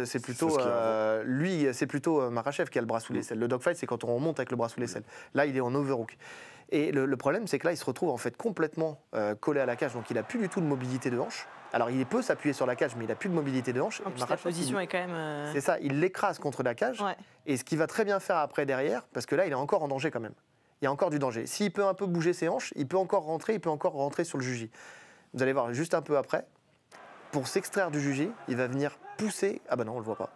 lui, c'est plutôt Makhachev qui a le bras sous l'aisselle. Le dogfight, c'est quand on remonte avec le bras sous l'aisselle. Là, il est en overhook. Et le problème, c'est que là, il se retrouve en fait complètement collé à la cage, donc il n'a plus du tout de mobilité de hanche. Alors, il peut s'appuyer sur la cage, mais il n'a plus de mobilité de hanche. La position est quand même. C'est ça, il l'écrase contre la cage. Ouais. Et ce qu'il va très bien faire après derrière, parce que là, il est encore en danger quand même. Il y a encore du danger. S'il peut un peu bouger ses hanches, il peut encore rentrer sur le juji. Vous allez voir juste un peu après, pour s'extraire du juji, il va venir pousser. Ah bah non, on le voit pas.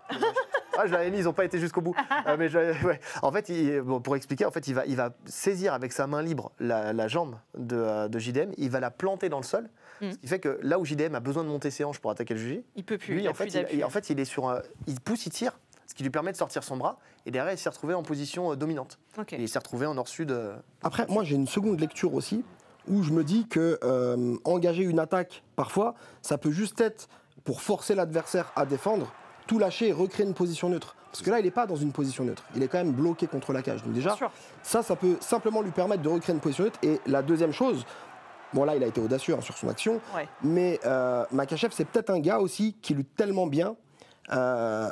Je l'avais mis, ils n'ont pas été jusqu'au bout. Ouais. En fait, pour expliquer, en fait, il va saisir avec sa main libre la jambe de JDM, il va la planter dans le sol, ce qui fait que là où JDM a besoin de monter ses hanches pour attaquer le juji, il peut plus. Lui, en fait, il est sur il pousse, il tire, ce qui lui permet de sortir son bras, et derrière, il s'est retrouvé en position dominante. Okay. Et il s'est retrouvé en nord-sud. Après, moi, j'ai une seconde lecture aussi, où je me dis que engager une attaque, parfois, ça peut juste être pour forcer l'adversaire à défendre, tout lâcher et recréer une position neutre. Parce que là, il n'est pas dans une position neutre. Il est quand même bloqué contre la cage. Donc déjà, ça peut simplement lui permettre de recréer une position neutre. Et la deuxième chose, bon là, il a été audacieux sur son action, mais Makhachev, c'est peut-être un gars aussi qui lutte tellement bien.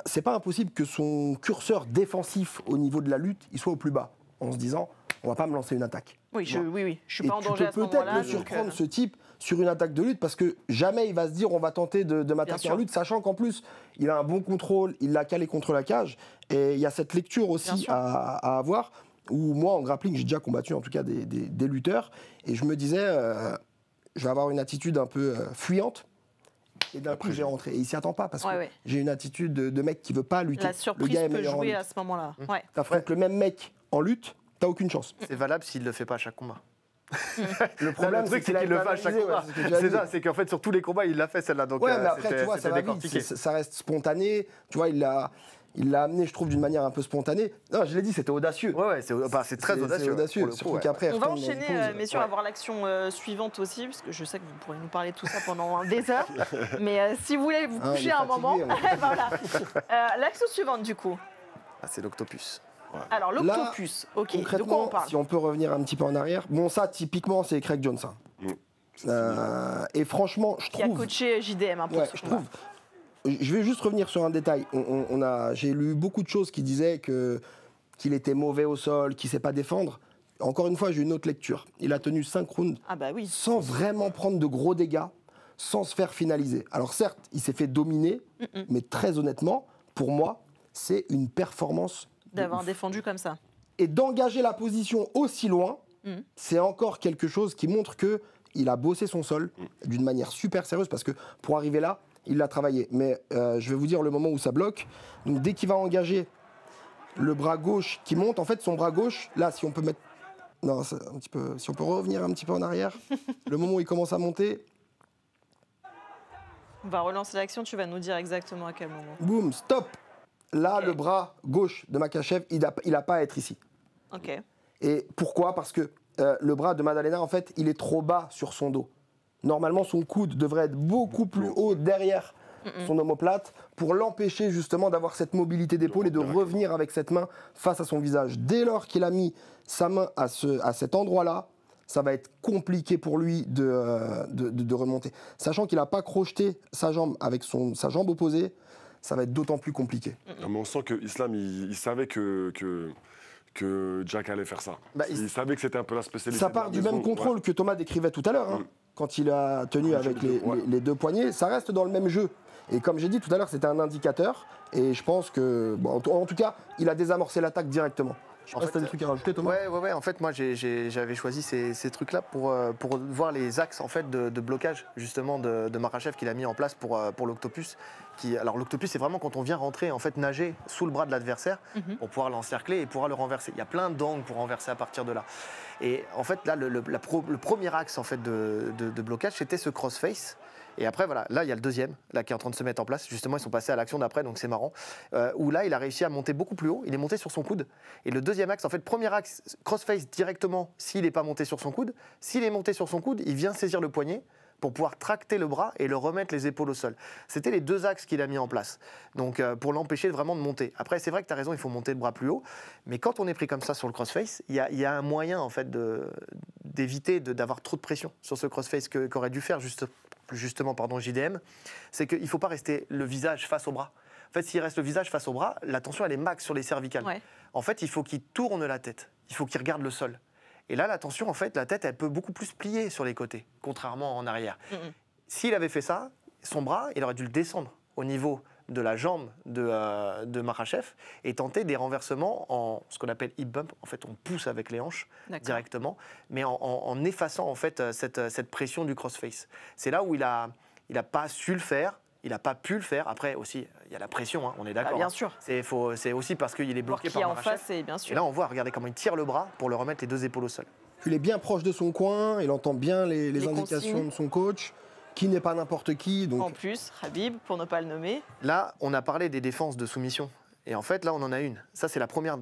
C'est pas impossible que son curseur défensif au niveau de la lutte, il soit au plus bas, en se disant, on va pas me lancer une attaque. Oui, je suis pas en danger à ce moment-là. Tu peux peut-être le surprendre, ce type, sur une attaque de lutte, parce que jamais il va se dire on va tenter de m'attaquer en lutte, sachant qu'en plus, il a un bon contrôle, il l'a calé contre la cage, et il y a cette lecture aussi à avoir, où moi, en grappling, j'ai déjà combattu en tout cas des lutteurs, et je me disais, je vais avoir une attitude un peu fuyante, et d'un coup, j'ai rentré. Et il s'y attend pas, parce que j'ai une attitude de mec qui veut pas lutter. La surprise peut jouer à ce moment-là. T'affrontes le même mec en lutte, t'as aucune chance. C'est valable s'il le fait pas à chaque combat. Le problème, c'est qu'il le fait à chaque combat. C'est ça, c'est qu'en fait, sur tous les combats, il l'a fait celle-là. Donc, ouais, mais après, tu vois, ça va vite, ça reste spontané. Tu vois, il l'a amené, je trouve, d'une manière un peu spontanée. Non, je l'ai dit, c'était audacieux. Ouais, c'est très audacieux. Surtout qu'après, on va enchaîner, messieurs, à voir l'action suivante aussi, parce que je sais que vous pourrez nous parler de tout ça pendant des heures. Mais si vous voulez vous coucher un moment, voilà. L'action suivante, du coup. C'est l'octopus. Ouais. Alors, l'octopus, ok, de quoi on parle ? Si on peut revenir un petit peu en arrière, bon, ça, typiquement, c'est Craig Jones. Et franchement, je trouve... Qui a coaché JDM un peu. Ouais, je trouve... Je vais juste revenir sur un détail. J'ai lu beaucoup de choses qui disaient qu'il était mauvais au sol, qu'il ne sait pas défendre. Encore une fois, j'ai une autre lecture. Il a tenu 5 rounds sans vraiment prendre de gros dégâts, sans se faire finaliser. Alors certes, il s'est fait dominer, mais très honnêtement, pour moi, c'est une performance d'avoir défendu comme ça. Et d'engager la position aussi loin, c'est encore quelque chose qui montre qu'il a bossé son sol d'une manière super sérieuse, parce que pour arriver là, il l'a travaillé. Mais je vais vous dire le moment où ça bloque. Donc dès qu'il va engager le bras gauche qui monte, en fait son bras gauche, là si on peut mettre... Non, un petit peu... Si on peut revenir un petit peu en arrière, le moment où il commence à monter... On va relancer l'action, tu vas nous dire exactement à quel moment. Boum, stop. Là, le bras gauche de Makhachev, il n'a pas à être ici. Ok. Et pourquoi ? Parce que le bras de Maddalena, en fait, il est trop bas sur son dos. Normalement, son coude devrait être beaucoup plus haut derrière son omoplate pour l'empêcher justement d'avoir cette mobilité d'épaule et de revenir avec cette main face à son visage. Dès lors qu'il a mis sa main à cet endroit-là, ça va être compliqué pour lui de remonter. Sachant qu'il n'a pas crocheté sa jambe avec sa jambe opposée, ça va être d'autant plus compliqué. Mais on sent que Islam, il savait que que Jack allait faire ça. Il savait que c'était un peu la spécialité. Ça part du même contrôle que Thomas décrivait tout à l'heure, hein, quand il a tenu avec les deux poignets. Ça reste dans le même jeu. Et comme j'ai dit tout à l'heure, c'était un indicateur. Et je pense que, bon, en tout cas, il a désamorcé l'attaque directement. Je sais pas si tu as des trucs à rajouter, Thomas. Ouais. En fait, moi, j'avais choisi ces trucs-là pour voir les axes en fait, de blocage, justement, de Makhachev qu'il a mis en place pour l'Octopus. Alors, l'Octopus, c'est vraiment quand on vient rentrer, en fait, nager sous le bras de l'adversaire pour pouvoir l'encercler et pouvoir le renverser. Il y a plein d'angles pour renverser à partir de là. Et en fait, là, le premier axe en fait, de blocage, c'était ce crossface. Et après, voilà, là, il y a le deuxième, là, qui est en train de se mettre en place. Justement, ils sont passés à l'action d'après, donc c'est marrant. Où là, il a réussi à monter beaucoup plus haut. Il est monté sur son coude. Et le deuxième axe, en fait, premier axe, crossface directement, s'il n'est pas monté sur son coude. S'il est monté sur son coude, il vient saisir le poignet pour pouvoir tracter le bras et le remettre les épaules au sol. C'était les deux axes qu'il a mis en place, donc pour l'empêcher vraiment de monter. Après, c'est vrai que tu as raison, il faut monter le bras plus haut, mais quand on est pris comme ça sur le crossface, il y a un moyen en fait d'éviter d'avoir trop de pression sur ce crossface qu'aurait dû faire justement JDM, c'est qu'il ne faut pas rester le visage face au bras. En fait, s'il reste le visage face au bras, la tension elle est max sur les cervicales. Ouais. En fait, il faut qu'il tourne la tête, il faut qu'il regarde le sol. Et là, la tension, en fait, la tête, elle peut beaucoup plus plier sur les côtés, contrairement en arrière. S'il avait fait ça, son bras, il aurait dû le descendre au niveau de la jambe de Makhachev et tenter des renversements en ce qu'on appelle hip bump. En fait, on pousse avec les hanches directement, mais en effaçant en fait cette pression du crossface. C'est là où il a pas su le faire. Il n'a pas pu le faire. Après aussi, il y a la pression, hein, on est d'accord. Bien sûr. C'est aussi parce qu'il est bloqué par Makhachev. En face, bien sûr. Et là, on voit, regardez comment il tire le bras pour le remettre les deux épaules au sol. Il est bien proche de son coin, il entend bien les indications de son coach, qui n'est pas n'importe qui. Donc... En plus, Khabib, pour ne pas le nommer. Là, on a parlé des défenses de soumission. Et en fait, là, on en a une. Ça, c'est la première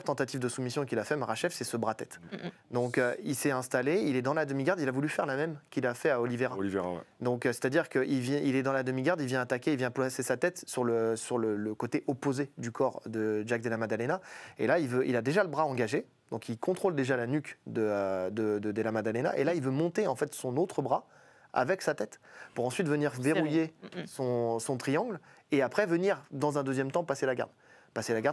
tentative de soumission qu'il a fait, Makhachev, c'est ce bras-tête. Donc, il s'est installé, il est dans la demi-garde, il a voulu faire la même qu'il a fait à Oliveira. Ouais. Donc, c'est-à-dire qu'il est dans la demi-garde, il vient attaquer, il vient placer sa tête sur le côté opposé du corps de Jack Della Maddalena. Et là, il a déjà le bras engagé, donc il contrôle déjà la nuque de Della Maddalena. Et là, il veut monter en fait son autre bras avec sa tête pour ensuite venir verrouiller son triangle et après venir, dans un deuxième temps, passer la garde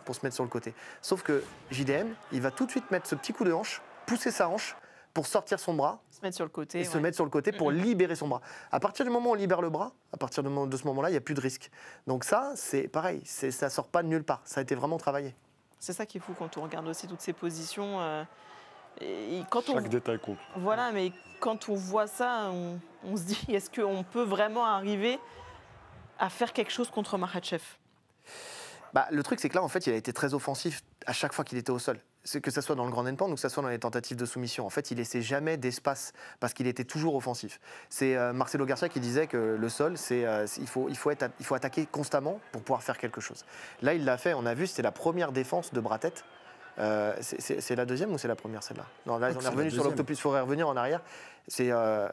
pour se mettre sur le côté. Sauf que JDM, il va tout de suite mettre ce petit coup de hanche, pousser sa hanche pour sortir son bras. Se mettre sur le côté. Et se mettre sur le côté pour libérer son bras. À partir du moment où on libère le bras, à partir de ce moment-là, il n'y a plus de risque. Donc ça, c'est pareil, ça ne sort pas de nulle part. Ça a été vraiment travaillé. C'est ça qui est fou quand on regarde aussi toutes ces positions. Chaque détail compte. Voilà, mais quand on voit ça, on se dit, est-ce qu'on peut vraiment arriver à faire quelque chose contre Makhachev ? Le truc, c'est que là, en fait, il a été très offensif à chaque fois qu'il était au sol. Que ce soit dans le grand endpoint ou que ce soit dans les tentatives de soumission. En fait, il laissait jamais d'espace parce qu'il était toujours offensif. C'est Marcelo Garcia qui disait que le sol, il faut attaquer constamment pour pouvoir faire quelque chose. Là, il l'a fait. On a vu, c'était la première défense de bras-tête. C'est la deuxième ou c'est la première, celle-là? Non, là, on est revenu sur l'Octopus. Il faudrait revenir en arrière. Si on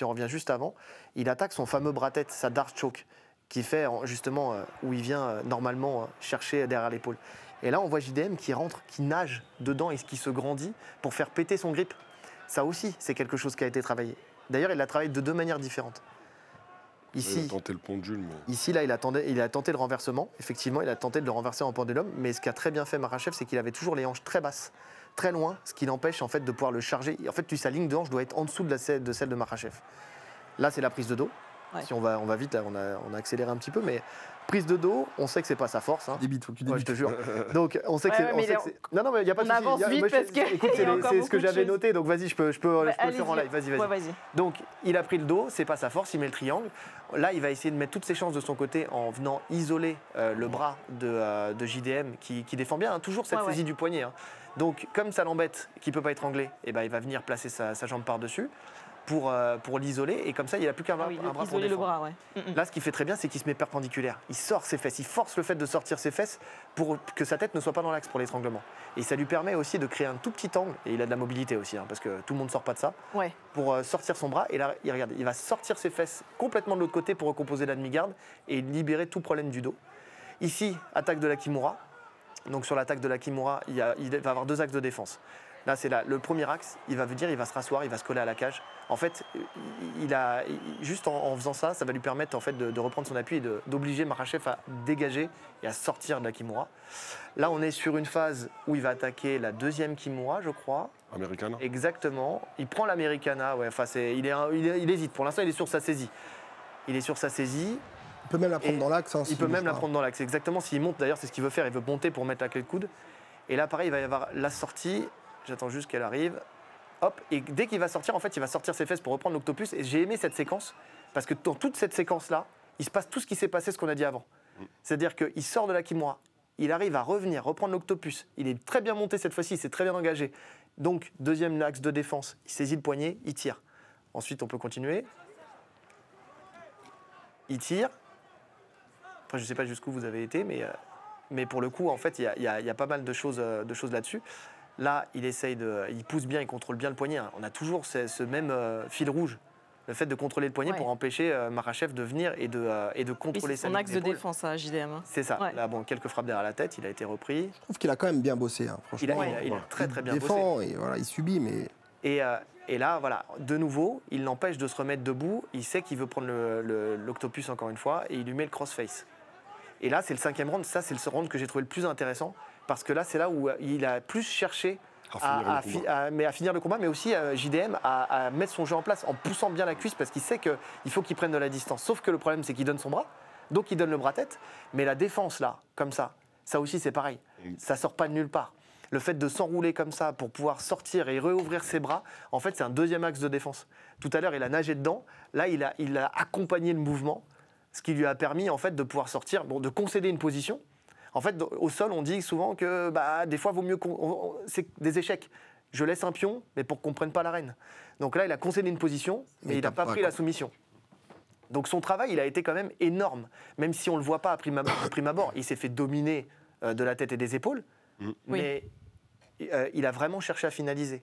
revient juste avant, il attaque son fameux bras-tête, sa dart choke, qui fait justement où il vient normalement chercher derrière l'épaule. Et là, on voit JDM qui rentre, qui nage dedans et qui se grandit pour faire péter son grip. Ça aussi, c'est quelque chose qui a été travaillé. D'ailleurs, il l'a travaillé de deux manières différentes. Ici, il a tenté le pendule. Mais... Ici, là, il a tenté le renversement. Effectivement, il a tenté de le renverser en pendulum. Mais ce qu'a très bien fait Makhachev, c'est qu'il avait toujours les hanches très basses, très loin, ce qui l'empêche en fait, de pouvoir le charger. En fait, sa ligne de hanche doit être en dessous de celle de Makhachev. Là, c'est la prise de dos. Ouais. Si on va vite, là, on a accéléré un petit peu, mais prise de dos, on sait que c'est pas sa force. Hein. Débite, faut que tu débites. Ouais, je te jure. Donc on sait que c'est. Non, mais il y a pas de souci. On avance vite parce que. Écoute, c'est ce que j'avais noté, donc vas-y, je peux le faire en live. Vas-y. Ouais, vas-y. Donc il a pris le dos, c'est pas sa force, il met le triangle. Là, il va essayer de mettre toutes ses chances de son côté en venant isoler le bras de JDM qui défend bien, hein, toujours cette saisie du poignet. Hein. Donc comme ça l'embête, qu'il peut pas étrangler, et ben il va venir placer sa jambe par-dessus. Pour l'isoler, et comme ça, il n'a plus qu'un bras pour défendre. Le bras, ouais. Là, ce qu'il fait très bien, c'est qu'il se met perpendiculaire. Il sort ses fesses, il force le fait de sortir ses fesses pour que sa tête ne soit pas dans l'axe pour l'étranglement. Et ça lui permet aussi de créer un tout petit angle, et il a de la mobilité aussi, hein, parce que tout le monde ne sort pas de ça, pour sortir son bras. Et là, regarde, il va sortir ses fesses complètement de l'autre côté pour recomposer la demi-garde et libérer tout problème du dos. Ici, attaque de la Kimura. Donc sur l'attaque de la Kimura, il va avoir deux axes de défense. Là, c'est le premier axe. Il va se rasseoir, il va se coller à la cage. En fait, juste en faisant ça, ça va lui permettre en fait, de reprendre son appui et d'obliger Makhachev à dégager et à sortir de la Kimura. Là, on est sur une phase où il va attaquer la deuxième Kimura, je crois. Americana. Exactement. Il prend l'Americana. Ouais, enfin, il hésite. Pour l'instant, il est sur sa saisie. Il peut même la prendre dans l'axe. Il peut même la prendre dans l'axe. Exactement. S'il monte, d'ailleurs, c'est ce qu'il veut faire. Il veut monter pour mettre la clé de coude. Et là, pareil, il va y avoir la sortie. J'attends juste qu'elle arrive. Hop, et dès qu'il va sortir, en fait, il va sortir ses fesses pour reprendre l'octopus. Et j'ai aimé cette séquence, parce que dans toute cette séquence-là, il se passe tout ce qui s'est passé, ce qu'on a dit avant. C'est-à-dire qu'il sort de la Kimura, il arrive à revenir, reprendre l'octopus. Il est très bien monté cette fois-ci, il s'est très bien engagé. Donc, deuxième axe de défense, il saisit le poignet, il tire. Ensuite, on peut continuer. Il tire. Après, je ne sais pas jusqu'où vous avez été, mais pour le coup, en fait, il y a pas mal de choses là-dessus. Là, il pousse bien, il contrôle bien le poignet. On a toujours ce même fil rouge, le fait de contrôler le poignet pour empêcher Makhachev de venir et de contrôler sa ligne d'épaule. C'est son axe de défense à JDM. C'est ça. Ouais. Là, quelques frappes derrière la tête, il a été repris. Je trouve qu'il a quand même bien bossé, franchement. Il a très très bien défend bossé. Et voilà, il subit, mais... Et là, voilà, de nouveau, il l'empêche de se remettre debout. Il sait qu'il veut prendre l'octopus encore une fois et il lui met le crossface. Et là, c'est le 5e round. Ça, c'est le round que j'ai trouvé le plus intéressant. Parce que là, c'est là où il a plus cherché à finir le combat, mais aussi JDM à mettre son jeu en place en poussant bien la cuisse parce qu'il sait qu'il faut qu'il prenne de la distance. Sauf que le problème, c'est qu'il donne son bras, donc il donne le bras-tête. Mais la défense, là, comme ça aussi, c'est pareil. Ça sort pas de nulle part. Le fait de s'enrouler comme ça pour pouvoir sortir et réouvrir ses bras, en fait, c'est un deuxième axe de défense. Tout à l'heure, il a nagé dedans. Là, il a accompagné le mouvement, ce qui lui a permis, en fait, de pouvoir sortir, de concéder une position. En fait, au sol, on dit souvent que des fois, vaut mieux c'est des échecs. Je laisse un pion, mais pour qu'on ne prenne pas l'arène. Donc là, il a concédé une position, mais il n'a pas pris la soumission. Donc son travail, il a été quand même énorme. Même si on ne le voit pas à prime abord, il s'est fait dominer de la tête et des épaules. Mais il a vraiment cherché à finaliser.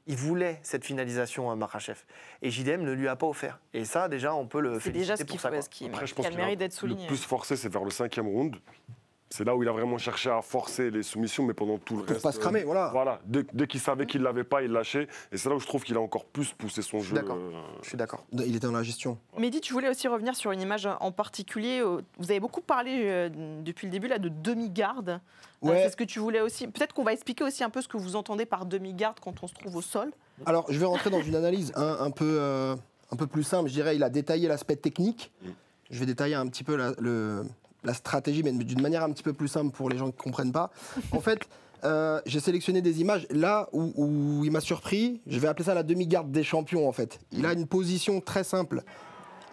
Il voulait cette finalisation à Makhachev. Et JDM ne lui a pas offert. Et ça, déjà, on peut le féliciter pour ça. Après, je pense qu'il mérite d'être souligné. Le plus forcé, c'est vers le 5e round. C'est là où il a vraiment cherché à forcer les soumissions, mais pendant tout le reste... Pour pas se cramer, voilà. Voilà, dès qu'il savait qu'il ne l'avait pas, il lâchait. Et c'est là où je trouve qu'il a encore plus poussé son jeu. Je suis d'accord. Il était dans la gestion. Mehdi, tu voulais aussi revenir sur une image en particulier. Vous avez beaucoup parlé depuis le début là, de demi-garde. Ouais. C'est ce que tu voulais aussi... Peut-être qu'on va expliquer aussi un peu ce que vous entendez par demi-garde quand on se trouve au sol. Alors, je vais rentrer dans une analyse un peu plus simple. Je dirais, il a détaillé l'aspect technique. Je vais détailler un petit peu la stratégie, mais d'une manière un petit peu plus simple pour les gens qui ne comprennent pas. En fait, j'ai sélectionné des images là où il m'a surpris. Je vais appeler ça la demi-garde des champions, en fait. Il a une position très simple.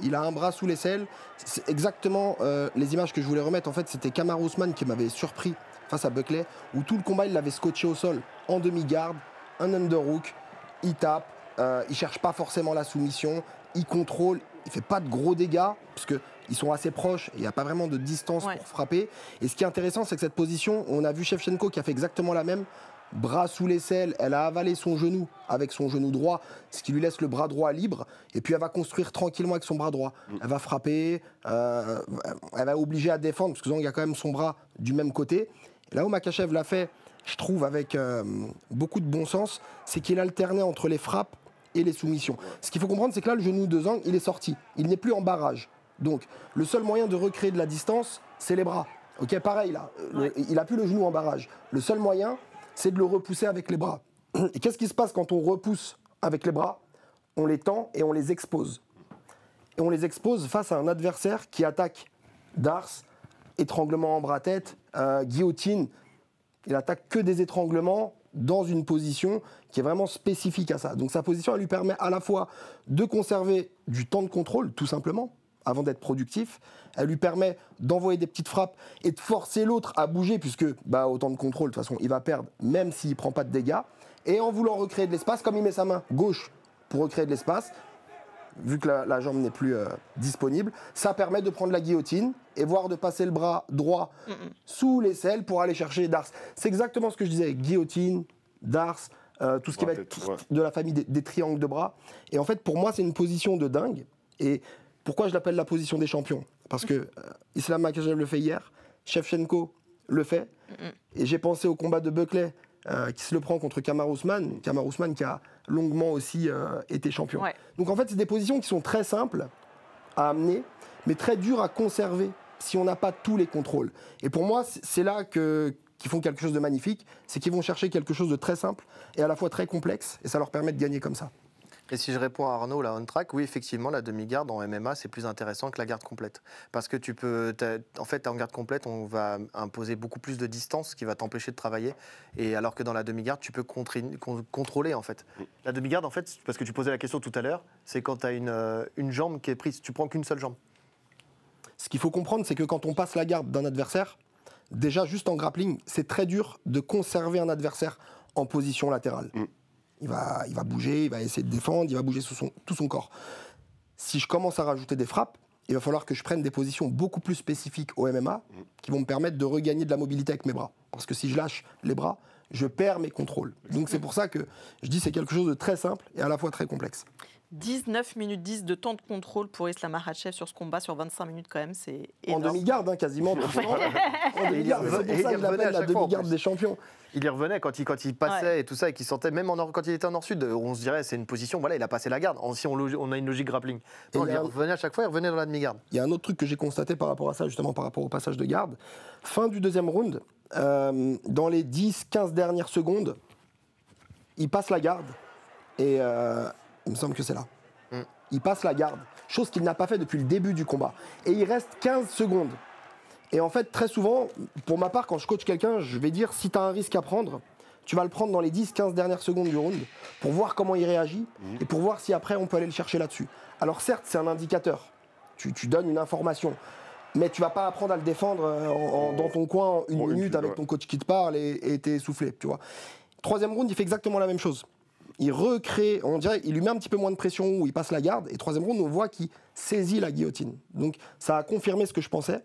Il a un bras sous l'aisselle. C'est exactement les images que je voulais remettre. En fait, c'était Kamaru Usman qui m'avait surpris face à Buckley, où tout le combat, il l'avait scotché au sol, en demi-garde, un underhook. Il tape, il cherche pas forcément la soumission, il contrôle, il fait pas de gros dégâts, parce qu'ils sont assez proches, il n'y a pas vraiment de distance pour frapper. Et ce qui est intéressant, c'est que cette position, on a vu Shevchenko qui a fait exactement la même, bras sous l'aisselle, elle a avalé son genou avec son genou droit, ce qui lui laisse le bras droit libre, et puis elle va construire tranquillement avec son bras droit. Elle va frapper, elle va obliger à défendre, parce qu'il y a quand même son bras du même côté. Et là où Makhachev l'a fait, je trouve, avec beaucoup de bon sens, c'est qu'il alternait entre les frappes et les soumissions. Ce qu'il faut comprendre, c'est que là, le genou de Zhang, il est sorti. Il n'est plus en barrage. Donc, le seul moyen de recréer de la distance, c'est les bras. Ok, pareil, là. Il n'a plus le genou en barrage. Le seul moyen, c'est de le repousser avec les bras. Et qu'est-ce qui se passe quand on repousse avec les bras? On les tend et on les expose. Et on les expose face à un adversaire qui attaque Dars, étranglement en bras-tête, guillotine. Il attaque que des étranglements dans une position qui est vraiment spécifique à ça. Donc sa position, elle lui permet à la fois de conserver du temps de contrôle, tout simplement, avant d'être productif. Elle lui permet d'envoyer des petites frappes et de forcer l'autre à bouger, puisque au temps de contrôle, de toute façon, il va perdre, même s'il ne prend pas de dégâts. Et en voulant recréer de l'espace, comme il met sa main gauche pour recréer de l'espace, vu que la jambe n'est plus disponible, ça permet de prendre la guillotine et voire de passer le bras droit sous l'aisselle pour aller chercher Dars. C'est exactement ce que je disais, guillotine, Dars, tout ce qui va être de la famille des triangles de bras. Et en fait, pour moi, c'est une position de dingue. Et pourquoi je l'appelle la position des champions? Parce que Islam Makhachev le fait hier, Shevchenko le fait, et j'ai pensé au combat de Buckley qui se le prend contre Kamaru Usman. Kamaru Usman qui a longuement aussi été champion. Ouais. Donc en fait, c'est des positions qui sont très simples à amener, mais très dures à conserver si on n'a pas tous les contrôles. Et pour moi, c'est là qu'ils font quelque chose de magnifique, c'est qu'ils vont chercher quelque chose de très simple et à la fois très complexe, et ça leur permet de gagner comme ça. Et si je réponds à Arnaud, là, on track, oui, effectivement, la demi-garde en MMA, c'est plus intéressant que la garde complète. Parce que en fait, en garde complète, on va imposer beaucoup plus de distance, qui va t'empêcher de travailler. Et alors que dans la demi-garde, tu peux contrôler, en fait. La demi-garde, en fait, parce que tu posais la question tout à l'heure, c'est quand tu as une jambe qui est prise. Tu prends qu'une seule jambe. Ce qu'il faut comprendre, c'est que quand on passe la garde d'un adversaire, déjà, juste en grappling, c'est très dur de conserver un adversaire en position latérale. Il va bouger, il va essayer de défendre, il va bouger tout son corps. Si je commence à rajouter des frappes, il va falloir que je prenne des positions beaucoup plus spécifiques au MMA qui vont me permettre de regagner de la mobilité avec mes bras. Parce que si je lâche les bras, je perds mes contrôles. Donc c'est pour ça que je dis que c'est quelque chose de très simple et à la fois très complexe. 19 minutes 10 de temps de contrôle pour Islam Makhachev sur ce combat, sur 25 minutes quand même, c'est énorme. En demi-garde, quasiment. En demi-garde, c'est pour ça que je l'appelle la demi-garde des champions. Il y revenait quand il passait et tout ça, et qu'il sentait, même quand il était en nord-sud, on se dirait c'est une position, voilà, il a passé la garde, si on a une logique grappling. Non, il revenait à chaque fois, il revenait dans la demi-garde. Il y a un autre truc que j'ai constaté par rapport à ça, justement par rapport au passage de garde. Fin du deuxième round, dans les 10-15 dernières secondes, il passe la garde, et il me semble que c'est là. Il passe la garde, chose qu'il n'a pas fait depuis le début du combat. Et il reste 15 secondes. Et en fait, très souvent, pour ma part, quand je coach quelqu'un, je vais dire, si tu as un risque à prendre, tu vas le prendre dans les 10-15 dernières secondes du round pour voir comment il réagit et pour voir si après on peut aller le chercher là-dessus. Alors certes, c'est un indicateur. Tu donnes une information. Mais tu vas pas apprendre à le défendre dans ton coin en une minute avec ton coach qui te parle et t'es essoufflé, tu vois. Troisième round, il fait exactement la même chose. Il recrée, on dirait, il lui met un petit peu moins de pression où il passe la garde. Et troisième round, on voit qu'il saisit la guillotine. Donc ça a confirmé ce que je pensais.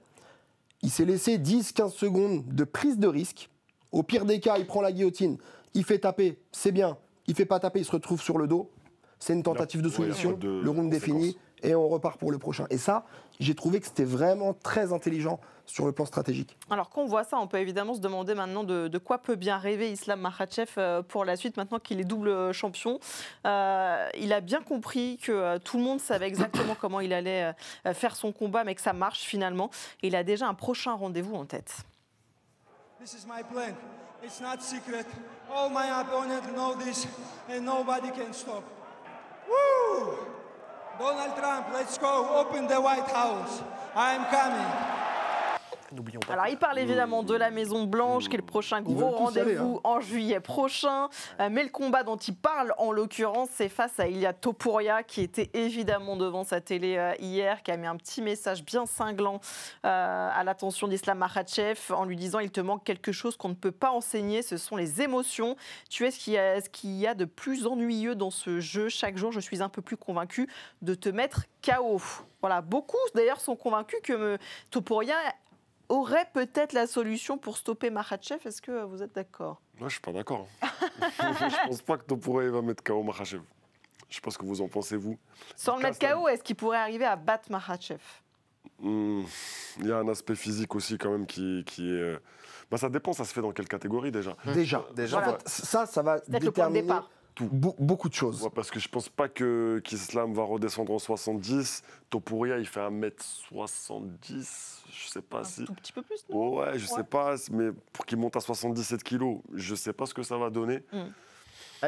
Il s'est laissé 10-15 secondes de prise de risque. Au pire des cas, il prend la guillotine, il fait taper, c'est bien. Il fait pas taper, il se retrouve sur le dos. C'est une tentative de soumission, le round est fini et on repart pour le prochain. Et ça, j'ai trouvé que c'était vraiment très intelligent sur le plan stratégique. Alors quand on voit ça, on peut évidemment se demander maintenant de quoi peut bien rêver Islam Makhachev pour la suite, maintenant qu'il est double champion. Il a bien compris que tout le monde savait exactement comment il allait faire son combat, mais que ça marche finalement. Et il a déjà un prochain rendez-vous en tête. This is my plan. It's not secret. All my opponents know this and nobody can stop. Woo! Donald Trump, let's go. Open the White House. I'm coming. Alors, il parle évidemment de la Maison Blanche, qui est le prochain gros rendez-vous en juillet prochain. Mais le combat dont il parle, en l'occurrence, c'est face à Ilia Topuria, qui était évidemment devant sa télé hier, qui a mis un petit message bien cinglant à l'attention d'Islam Makhachev, en lui disant « Il te manque quelque chose qu'on ne peut pas enseigner, ce sont les émotions. Tu es ce qu'il y a de plus ennuyeux dans ce jeu. Chaque jour, je suis un peu plus convaincu de te mettre KO. » Voilà, beaucoup d'ailleurs sont convaincus que Topuria aurait peut-être la solution pour stopper Makhachev. Est-ce que vous êtes d'accord? Moi, je suis pas d'accord. Je pense pas que Topuria va mettre KO Makhachev. Je sais pas ce que vous en pensez, vous. Sans le mettre KO, est-ce qu'il pourrait arriver à battre Makhachev? Il y a un aspect physique aussi quand même qui est... Bah, ça dépend, ça se fait dans quelle catégorie déjà? Déjà. Voilà. En fait, ça va déterminer beaucoup de choses. Ouais, parce que je pense pas qu'Islam va redescendre en 70. Topuria, il fait 1m70. Je sais pas si... Un tout petit peu plus, non? Ouais, je sais pas, mais pour qu'il monte à 77 kilos, je sais pas ce que ça va donner.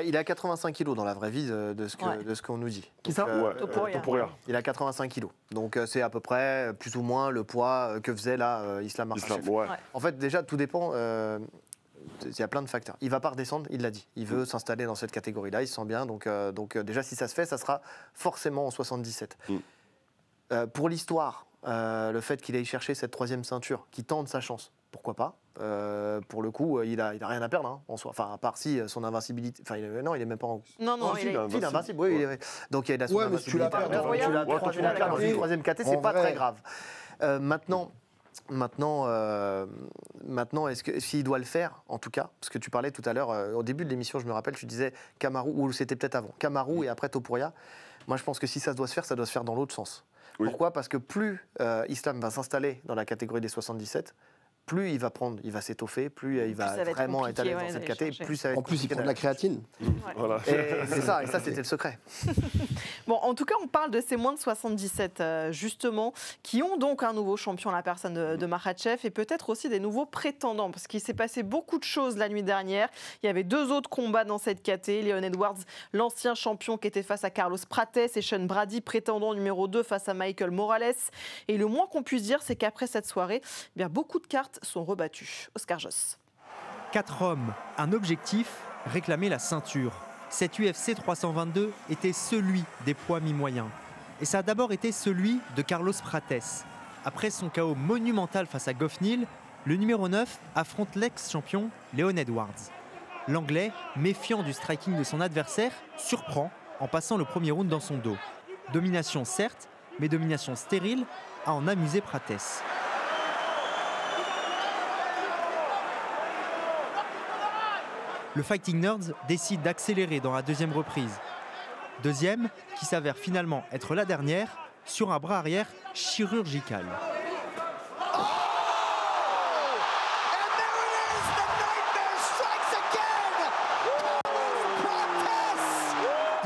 Il est à 85 kilos dans la vraie vie de ce qu'on nous dit. Qui ça? Topuria. Il a 85 kilos. Donc c'est à peu près plus ou moins le poids que faisait là Islam Makhachev. En fait, déjà, tout dépend... il y a plein de facteurs. Il ne va pas redescendre, il l'a dit. Il veut s'installer dans cette catégorie-là, il se sent bien. Donc déjà, si ça se fait, ça sera forcément en 77. Pour l'histoire, le fait qu'il aille chercher cette troisième ceinture, qui tente sa chance, pourquoi pas? Pour le coup, il a rien à perdre en soi. Enfin, à part si son invincibilité... Enfin, non, il est même pas en... Non, il est invincible. Oui, donc il y a son invincibilité. Tu l'as perdu. Tu l'as perdu dans une troisième KT, c'est pas très grave. Maintenant, est-ce que s'il doit le faire, en tout cas, parce que tu parlais tout à l'heure, au début de l'émission, je me rappelle, tu disais Kamaru, ou c'était peut-être avant, Kamaru et après Topuria. Moi, je pense que si ça doit se faire, ça doit se faire dans l'autre sens. Pourquoi? Parce que plus Islam va s'installer dans la catégorie des 77, plus il va s'étoffer, plus il va vraiment être à l'aise dans cette caté, plus ça va être En plus, il prend de la créatine. Voilà. Et c'est ça, c'était le secret. Bon, en tout cas, on parle de ces moins de 77, justement, qui ont donc un nouveau champion, la personne de Makhachev, et peut-être aussi des nouveaux prétendants, parce qu'il s'est passé beaucoup de choses la nuit dernière. Il y avait 2 autres combats dans cette caté. Leon Edwards, l'ancien champion qui était face à Carlos Prates, et Sean Brady, prétendant numéro 2 face à Michael Morales. Et le moins qu'on puisse dire, c'est qu'après cette soirée, eh bien, beaucoup de cartes sont rebattues. Oscar Joss. 4 hommes, un objectif, réclamer la ceinture. Cet UFC 322 était celui des poids mi-moyens. Et ça a d'abord été celui de Carlos Prates. Après son KO monumental face à Geoff Neal, le numéro 9 affronte l'ex-champion Leon Edwards. L'Anglais, méfiant du striking de son adversaire, surprend en passant le premier round dans son dos. Domination certes, mais domination stérile à en amuser Prates. Le Fighting Nerds décide d'accélérer dans la deuxième reprise. Deuxième, qui s'avère finalement être la dernière, sur un bras arrière chirurgical.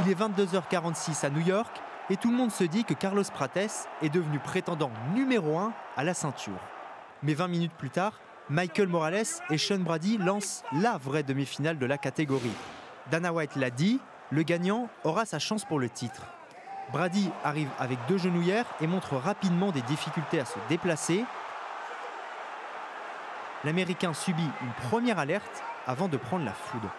Il est 22h46 à New York et tout le monde se dit que Carlos Prates est devenu prétendant numéro 1 à la ceinture. Mais 20 minutes plus tard, Michael Morales et Sean Brady lancent la vraie demi-finale de la catégorie. Dana White l'a dit, le gagnant aura sa chance pour le titre. Brady arrive avec 2 genouillères et montre rapidement des difficultés à se déplacer. L'Américain subit une première alerte avant de prendre la foudre.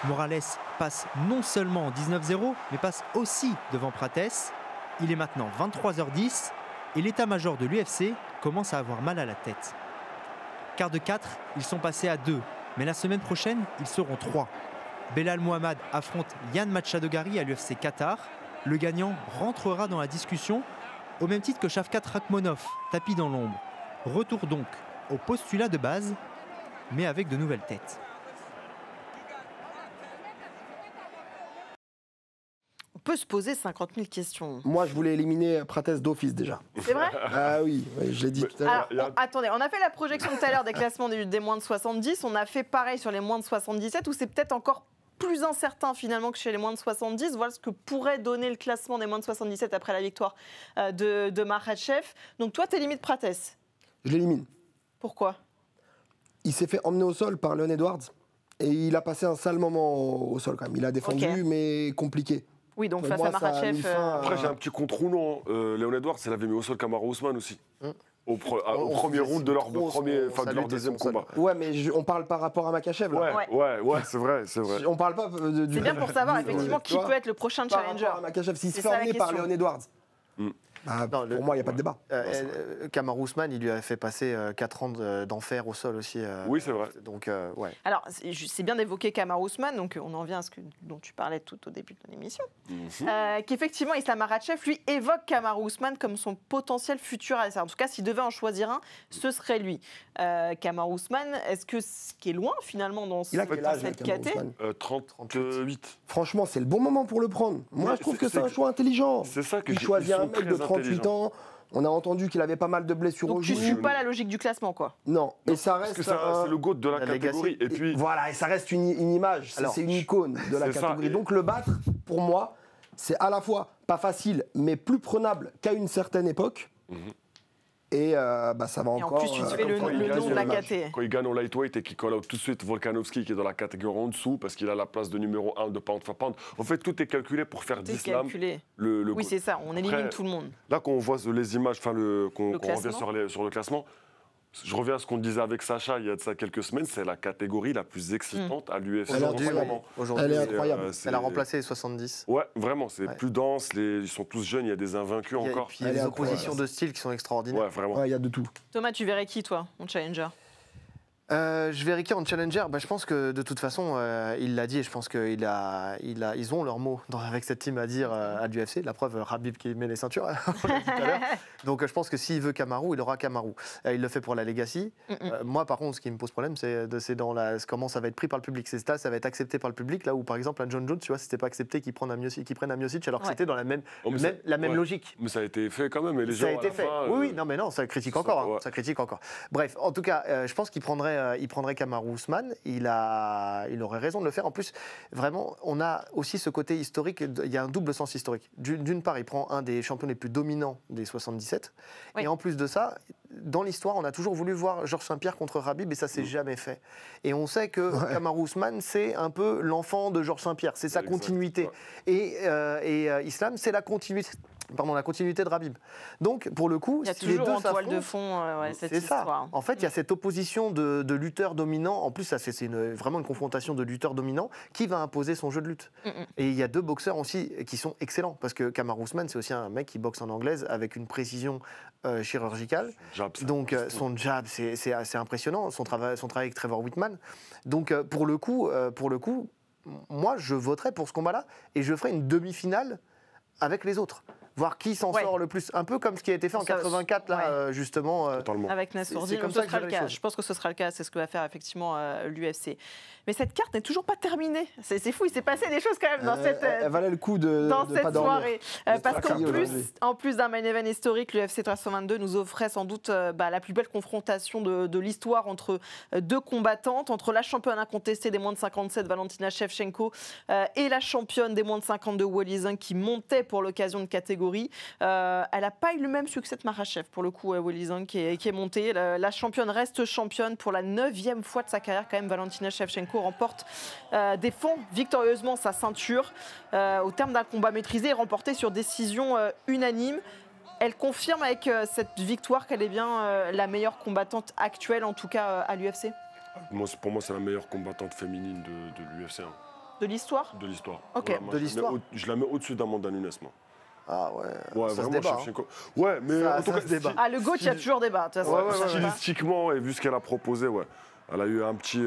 Morales passe non seulement en 19-0, mais passe aussi devant Prates. Il est maintenant 23h10 et l'état-major de l'UFC commence à avoir mal à la tête. Quart de 4, ils sont passés à 2, mais la semaine prochaine, ils seront 3. Belal Mohamed affronte Yann Machadogari à l'UFC Qatar. Le gagnant rentrera dans la discussion, au même titre que Shavkat Rakhmonov, tapis dans l'ombre. Retour donc au postulat de base, mais avec de nouvelles têtes. On peut se poser 50 000 questions. Moi, je voulais éliminer Prates d'office déjà. C'est vrai? Ah oui, je l'ai dit tout à l'heure. Attendez, on a fait la projection tout à l'heure des classements des moins de 70. On a fait pareil sur les moins de 77, où c'est peut-être encore plus incertain finalement que chez les moins de 70. Voilà ce que pourrait donner le classement des moins de 77 après la victoire de Makhachev. Donc toi, tu élimines Prates. Je l'élimine. Pourquoi? Il s'est fait emmener au sol par Leon Edwards. Et il a passé un sale moment au sol quand même. Il a défendu, mais compliqué. Oui, donc face à Makhachev. Après, j'ai un petit contre-roulant. Léon Edwards, elle avait mis au sol Kamaru Usman aussi. Au premier round de leur deuxième combat. Ouais, mais on parle par rapport à Makhachev. Ouais, c'est vrai. On parle pas du. C'est bien pour savoir effectivement qui peut être le prochain challenger. Par rapport à Makhachev, s'il se fait emmener par Leon Edwards. Pour moi, il n'y a pas de débat. Kamaru Usman, il lui a fait passer 4 ans d'enfer au sol aussi. Oui, c'est vrai. Donc, ouais. Alors, c'est bien d'évoquer Kamaru Usman, donc on en vient à ce dont tu parlais tout au début de l'émission. Qu'effectivement, Islam Makhachev, lui, évoque Kamaru Usman comme son potentiel futur adversaire. En tout cas, s'il devait en choisir un, ce serait lui. Kamaru Usman, est-ce que ce qui est loin, finalement, dans cette caté 38. Franchement, c'est le bon moment pour le prendre. Moi, je trouve que c'est un choix intelligent. C'est ça que il choisit un mec de 38 ans. On a entendu qu'il avait pas mal de blessures au genou. Donc tu ne suis pas la logique du classement, quoi. Non, et ça reste. Parce que c'est le GOAT de la catégorie. Et puis voilà, et ça reste une image. C'est une icône de la catégorie. Donc le battre, pour moi, c'est à la fois pas facile, mais plus prenable qu'à une certaine époque. Et ça va encore. En plus, tu te fais le nom de la caté. Quand il gagne en lightweight et qu'il call out tout de suite Volkanovski qui est dans la catégorie en dessous parce qu'il a la place de numéro 1 de pound for pound. En fait, tout est calculé pour faire d'Islam le oui, c'est ça. On élimine tout le monde. Là, quand on voit les images, qu'on revient sur le classement, je reviens à ce qu'on disait avec Sacha il y a de ça quelques semaines, c'est la catégorie la plus excitante à l'UFC. Aujourd'hui, elle est incroyable. Elle a remplacé les 70. Ouais, vraiment, c'est plus dense, ils sont tous jeunes, il y a des invaincus encore. Il y a des oppositions de style qui sont extraordinaires. Ouais, vraiment. Il y a de tout. Thomas, tu verrais qui, toi, mon challenger? Je vais Ricky en challenger. Je pense que de toute façon, il l'a dit et je pense qu'ils ont leur mot avec cette team à dire à l'UFC. La preuve, Khabib qui met les ceintures, on l'a dit tout à l'heure. Donc je pense que s'il veut Kamaru, il aura Kamaru. Il le fait pour la Legacy. Moi, par contre, ce qui me pose problème, c'est comment ça va être pris par le public. C'est ça va être accepté par le public. Là où, par exemple, un John Jones, tu vois, c'était pas accepté qu'ils prennent un Miocic alors que c'était dans la même logique. Mais ça a été fait quand même. Et les gens, ça a été fait. Oui, non, ça critique encore. Ça critique encore. Bref, en tout cas, je pense qu'il prendrait Kamaru Usman, il aurait raison de le faire. En plus, vraiment, on a aussi ce côté historique, il y a un double sens historique. D'une part, il prend un des champions les plus dominants des 77, et en plus de ça, dans l'histoire, on a toujours voulu voir Georges Saint-Pierre contre Khabib, et ça s'est jamais fait. Et on sait que Kamaru Usman, c'est un peu l'enfant de Georges Saint-Pierre, c'est sa continuité. Et Islam, c'est la continuité de Khabib. Donc, pour le coup, il y a toujours en toile de fond cette histoire. Ça. En fait, il y a cette opposition de lutteurs dominants. En plus, c'est vraiment une confrontation de lutteurs dominants qui va imposer son jeu de lutte. Et il y a deux boxeurs aussi qui sont excellents. Parce que Kamaru Usman, c'est aussi un mec qui boxe en anglaise avec une précision chirurgicale. Donc, son jab, c'est assez impressionnant. Son travail avec Trevor Whitman. Donc, pour le coup, moi, je voterais pour ce combat-là et je ferais une demi-finale avec les autres. Voir qui s'en sort le plus. Un peu comme ce qui a été fait en 84, là, justement. Avec Nassourdine, ce sera le cas. Je pense que ce sera le cas, c'est ce que va faire effectivement l'UFC. Mais cette carte n'est toujours pas terminée. C'est fou, il s'est passé des choses quand même dans cette, elle valait le coup dans cette pas soirée. Parce qu'en plus d'un main event historique, l'UFC 322 nous offrait sans doute la plus belle confrontation de l'histoire entre deux combattantes, entre la championne incontestée des moins de 57, Valentina Shevchenko, et la championne des moins de 52, Weili Zhang, qui montait pour l'occasion de catégorie. Elle n'a pas eu le même succès que Makhachev, pour le coup, Weili Zhang, qui est montée. La championne reste championne pour la 9e fois de sa carrière, quand même. Valentina Shevchenko remporte, défend victorieusement sa ceinture au terme d'un combat maîtrisé et remporté sur décision unanime. Elle confirme avec cette victoire qu'elle est bien la meilleure combattante actuelle, en tout cas à l'UFC. Pour moi, c'est la meilleure combattante féminine de l'UFC. De l'histoire ? De l'histoire. Ok. De l'histoire. Je la mets au-dessus d'Amanda Nunes, moi. Ah ouais, ça vraiment, se débat. Ouais, mais en tout cas, le GOAT, il y a toujours débat. Stylistiquement, et vu ce qu'elle a proposé, elle a eu un petit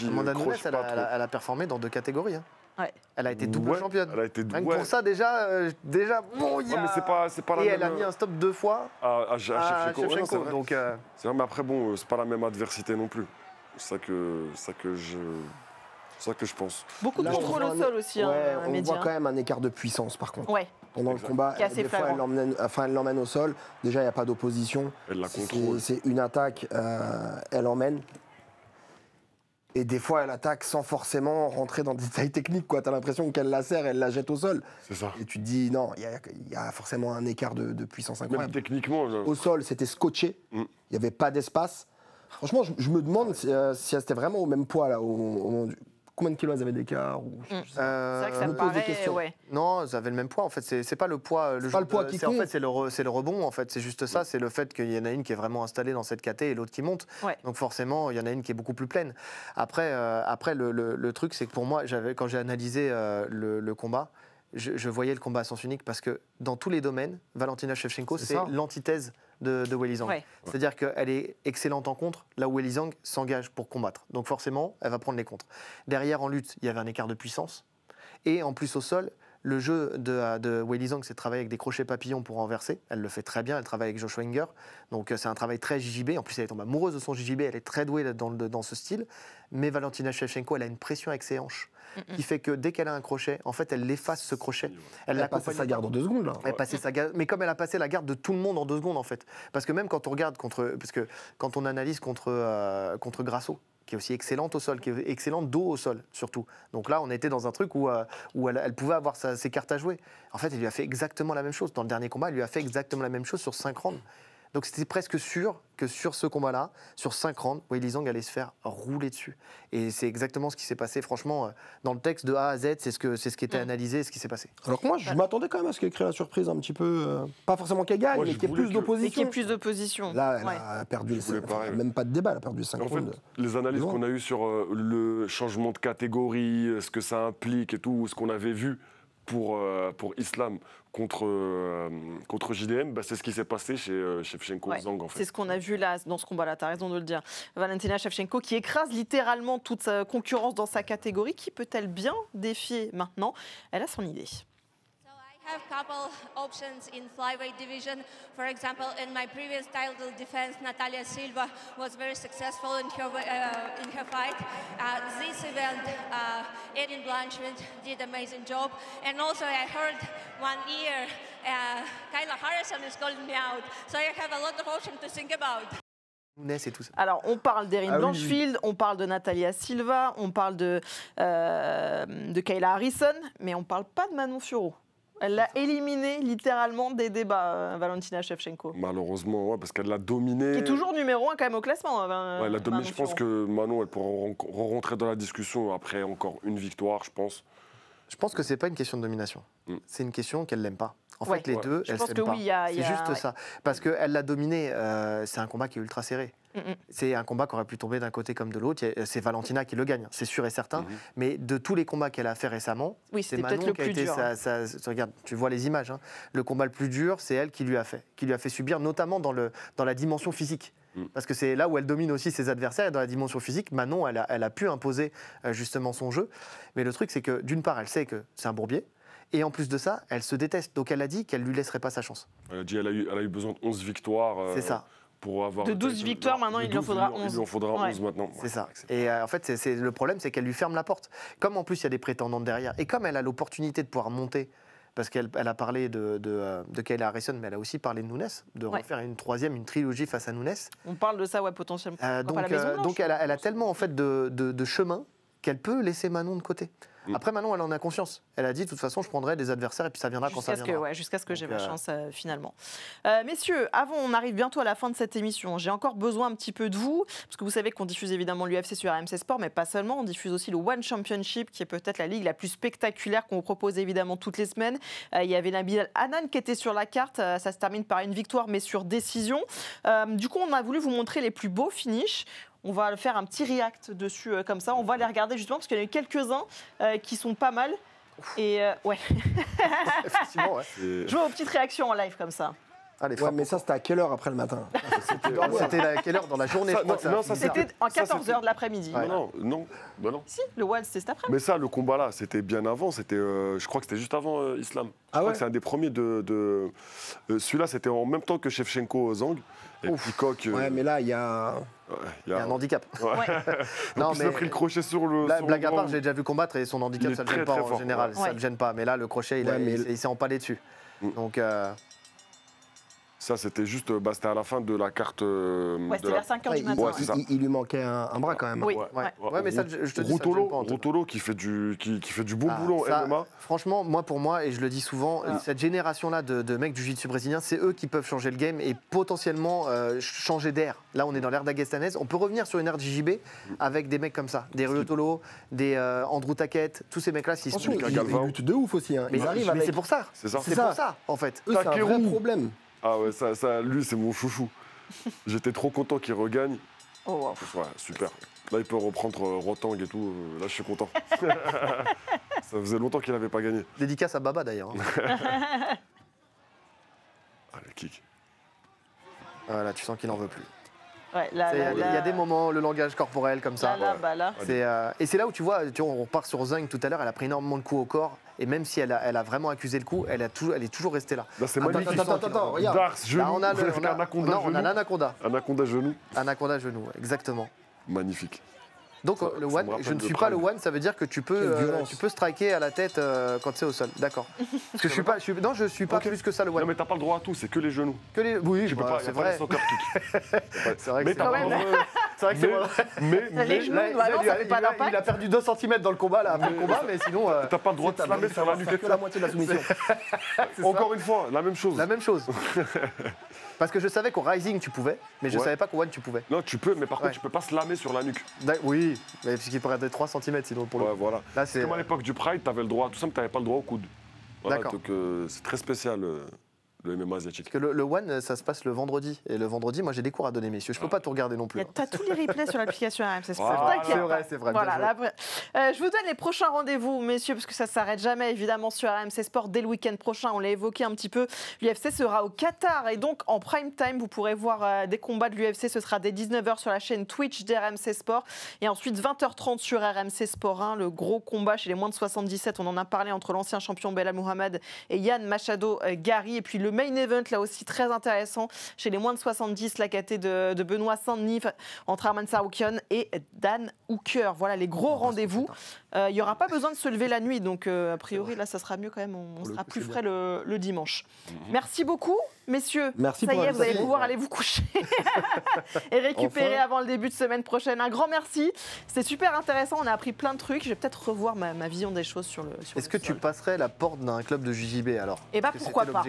Amanda Nunes, elle a performé dans 2 catégories. Ouais. Elle a été double championne. Elle a été pour ça, déjà bon, il y a... mais c'est pas la et même... elle a mis un stop 2 fois à Shevchenko. Ouais, non, donc, mais après, bon, c'est pas la même adversité non plus. C'est ça que je pense. Beaucoup de contrôle au sol aussi. On voit quand même un écart de puissance, par contre. Pendant le combat, des fois, elle l'emmène au sol. Déjà, il n'y a pas d'opposition. Elle la contrôle. C'est une attaque, elle emmène. Et des fois, elle attaque sans forcément rentrer dans des détails techniques. Tu as l'impression qu'elle la serre, elle la jette au sol. C'est ça. Et tu te dis, non, il y a forcément un écart de puissance incroyable. Même techniquement. Au sol, c'était scotché. Il n'y avait pas d'espace. Franchement, je me demande si elle était vraiment au même poids, là, au moment du... Combien de kilos elles avaient d'écart C'est vrai que ça me paraît, Non, elles avaient le même poids. En fait, c'est pas le poids. C'est pas le poids qui compte. En fait, c'est le rebond. En fait, c'est juste ça. C'est le fait qu'il y en a une qui est vraiment installée dans cette caté et l'autre qui monte. Donc forcément, il y en a une qui est beaucoup plus pleine. Après, le truc, c'est que pour moi, quand j'ai analysé le combat, je voyais le combat à sens unique parce que dans tous les domaines, Valentina Shevchenko, c'est l'antithèse de Weili Zhang. C'est-à-dire qu'elle est excellente en contre, là où Weili Zhang s'engage pour combattre. Donc forcément, elle va prendre les contres. Derrière, en lutte, il y avait un écart de puissance. Et en plus, au sol, le jeu de Weili Zhang, c'est de travailler avec des crochets papillons pour renverser. Elle le fait très bien, elle travaille avec Joshua Inger. Donc c'est un travail très JJB. En plus, elle est tombée amoureuse de son JJB, elle est très douée dans ce style. Mais Valentina Shevchenko, elle a une pression avec ses hanches qui fait que dès qu'elle a un crochet, en fait, elle efface ce crochet. Elle a passé sa garde en 2 secondes, là. Elle passait sa garde, mais comme elle a passé la garde de tout le monde en 2 secondes, en fait. Parce que même quand on regarde parce que quand on analyse contre Grasso, qui est aussi excellente au sol, qui est excellente dos au sol, surtout. Donc là, on était dans un truc où elle pouvait avoir ses cartes à jouer. En fait, elle lui a fait exactement la même chose. Dans le dernier combat, elle lui a fait exactement la même chose sur 5 rounds. Donc c'était presque sûr que sur ce combat-là, sur 5 rounds, Weili Zhang allait se faire rouler dessus. Et c'est exactement ce qui s'est passé. Franchement, dans le texte de A à Z, c'est ce qui était analysé, ce qui s'est passé. Alors que moi, je m'attendais quand même à ce qu'elle crée la surprise un petit peu. Pas forcément qu'elle gagne, mais qu'il y ait plus d'opposition. Et qu'il y ait plus d'opposition. Là, elle a perdu, même pas de débat, elle a perdu 5 rounds. Les analyses qu'on a eues sur le changement de catégorie, ce que ça implique et tout, ce qu'on avait vu pour Islam contre JDM, bah, c'est ce qui s'est passé chez Shevchenko-Zhang en fait. C'est ce qu'on a vu là dans ce combat-là, tu as raison de le dire. Valentina Shevchenko qui écrase littéralement toute sa concurrence dans sa catégorie. Qui peut-elle bien défier maintenant? Elle a son idée. I have a couple options in flyweight division. For example, in my previous title defense, Natalia Silva was very successful in her fight. This event, Erin Blanchard did an amazing job. And also I heard 1 year, Kayla Harrison is calling me out. So I have a lot of options to think about. Et tout ça. Alors, on parle d'Erin Blanchfield, on parle de Natalia Silva, on parle de Kayla Harrison, mais on ne parle pas de Manon Fiorot. Elle l'a éliminée littéralement des débats, Valentina Shevchenko. Malheureusement, ouais, parce qu'elle l'a dominée. Qui est toujours numéro 1 quand même au classement. Elle l'a dominée. Je pense que Manon, elle pourra rentrer dans la discussion après encore une victoire, je pense. Je pense que c'est pas une question de domination. C'est une question qu'elle l'aime pas. En fait, les deux, elles s'aiment pas. Oui, c'est juste ça. Parce qu'elle l'a dominé. C'est un combat qui est ultra serré. C'est un combat qui aurait pu tomber d'un côté comme de l'autre. C'est Valentina qui le gagne, c'est sûr et certain. Mais de tous les combats qu'elle a fait récemment, c'est Manon qui a été regarde, tu vois les images. Hein. Le combat le plus dur, c'est elle qui lui a fait subir, notamment dans la dimension physique. Parce que c'est là où elle domine aussi ses adversaires. Et dans la dimension physique, Manon, elle a pu imposer justement son jeu. Mais le truc, c'est que d'une part, elle sait que c'est un bourbier. Et en plus de ça, elle se déteste. Donc elle a dit qu'elle ne lui laisserait pas sa chance. Elle a dit qu'elle a eu besoin de 11 victoires. C'est ça. Pour avoir de 12 victoires, maintenant il lui en faudra 11. Il lui en faudra 11 maintenant. C'est ça. Et en fait, le problème, c'est qu'elle lui ferme la porte. Comme en plus, il y a des prétendantes derrière. Et comme elle a l'opportunité de pouvoir monter, parce qu'elle a parlé de Kayla Harrison, mais elle a aussi parlé de Nunes, de refaire une trilogie face à Nunes. On parle de ça, potentiellement. Donc elle a tellement en fait de chemin qu'elle peut laisser Manon de côté. Après, Manon, elle en a conscience. Elle a dit, de toute façon, je prendrai des adversaires et puis ça viendra quand ça viendra. Jusqu'à ce que j'ai ma chance, finalement. Messieurs, on arrive bientôt à la fin de cette émission. J'ai encore besoin un petit peu de vous, parce que vous savez qu'on diffuse évidemment l'UFC sur RMC Sport, mais pas seulement. On diffuse aussi le One Championship, qui est peut-être la ligue la plus spectaculaire qu'on vous propose évidemment toutes les semaines. Il y avait Nabil Hanan qui était sur la carte. Ça se termine par une victoire, mais sur décision. Du coup, on a voulu vous montrer les plus beaux finishes. On va faire un petit react dessus comme ça. On va les regarder justement parce qu'il y en a quelques-uns qui sont pas mal. Et ouais. Effectivement, ouais. Je vois aux petites réactions en live comme ça. Allez, mais ça, c'était à quelle heure après le matin? C'était à quelle heure dans la journée? C'était à 14h de l'après-midi. Non. Si, le WAD, c'était cet après-midi. Mais ça, le combat là, c'était bien avant. Je crois que c'était juste avant Islam. Je crois que c'est un des premiers de celui-là, c'était en même temps que Shevchenko-Zhang. Et Peacock. Ouais, mais là, il y a un handicap. Non, mais il a pris le crochet sur le. Blague à part, j'ai déjà vu combattre et son handicap, ça ne le gêne pas en général. Ça ne le gêne pas. Mais là, le crochet, il s'est empalé dessus. Donc. Ça, c'était juste, c'était à la fin de la carte. C'était vers 5h du matin. Il lui manquait un bras quand même. Oui, mais ça, je te dis, Ruotolo qui fait du bon boulot en MMA. Franchement, pour moi, et je le dis souvent, cette génération-là de mecs du jiu-jitsu brésilien, c'est eux qui peuvent changer le game et potentiellement changer d'air. Là, on est dans l'ère dagestanaise. On peut revenir sur une ère JJB avec des mecs comme ça. Des Ruotolo, des Andrew Taquet, tous ces mecs-là, s'ils sont. Ils luttent de ouf aussi. Mais c'est pour ça. C'est ça. C'est pour ça, en fait. Eux, c'est un vrai problème. Ah ouais, ça, lui, c'est mon chouchou. J'étais trop content qu'il regagne. Oh, wow. Ouais, super. Là, il peut reprendre Rotang et tout. Là, je suis content. Ça faisait longtemps qu'il n'avait pas gagné. Dédicace à Baba, d'ailleurs. Allez, kick. Voilà, tu sens qu'il n'en veut plus. Ouais, il y a des moments, le langage corporel comme ça. Là. Et c'est là où tu vois, on repart sur Zhang tout à l'heure, elle a pris énormément de coups au corps. Et même si elle a vraiment accusé le coup, elle est toujours restée là. C'est magnifique. Attends, regarde. Dars, genou. Là, on a l'anaconda. Anaconda genou. Anaconda genou, exactement. Magnifique. Donc le one, je ne suis pas le one, ça veut dire que tu peux striker à la tête quand c'est au sol. D'accord. Parce que je suis pas plus que ça le one. Non mais t'as pas le droit à tout, c'est que les genoux. Oui, c'est vrai. C'est vrai que c'est vrai. Mais les genoux, il a perdu 2 cm dans le combat là après le combat, mais sinon. T'as pas le droit de slammer sur la nuque. Que la moitié de la soumission. Encore une fois, la même chose. La même chose. Parce que je savais qu'au Rising tu pouvais, mais je savais pas qu'au One tu pouvais. Non, tu peux, mais par contre tu peux pas slammer sur la nuque. Oui, mais puisqu'il pourrait être 3 cm sinon pour le coup. Voilà. Là, c'est comme à l'époque du Pride, t'avais le droit, tout ça, mais t'avais pas le droit au coude. Voilà, d'accord. Donc c'est très spécial le MMA asiatique. Parce que le One, ça se passe le vendredi. Et le vendredi, moi, j'ai des cours à donner, messieurs. Je peux pas tout regarder non plus. Tu as tous les replays sur l'application RMC Sport. C'est vrai. Voilà, je vous donne les prochains rendez-vous, messieurs, parce que ça ne s'arrête jamais, évidemment, sur RMC Sport. Dès le week-end prochain, on l'a évoqué un petit peu, l'UFC sera au Qatar. Et donc, en prime time, vous pourrez voir des combats de l'UFC. Ce sera dès 19h sur la chaîne Twitch d'RMC Sport. Et ensuite, 20h30 sur RMC Sport 1. Le gros combat chez les moins de 77, on en a parlé, entre l'ancien champion Belal Mohamed et Yann Machado Gary. Et puis le main event, là aussi très intéressant, chez les moins de 70, la KT de Benoît Saint-Denis entre Arman Saroukian et Dan Hooker. Voilà les gros rendez-vous. Il n'y aura pas besoin de se lever la nuit, donc a priori là ça sera mieux quand même, on sera plus frais le dimanche. Merci beaucoup messieurs. Merci. Ça y est, vous allez pouvoir aller vous coucher et récupérer avant le début de semaine prochaine. Un grand merci, c'était super intéressant, on a appris plein de trucs. Je vais peut-être revoir ma vision des choses sur le Est-ce que tu passerais la porte d'un club de JJB alors? Eh bien pourquoi pas.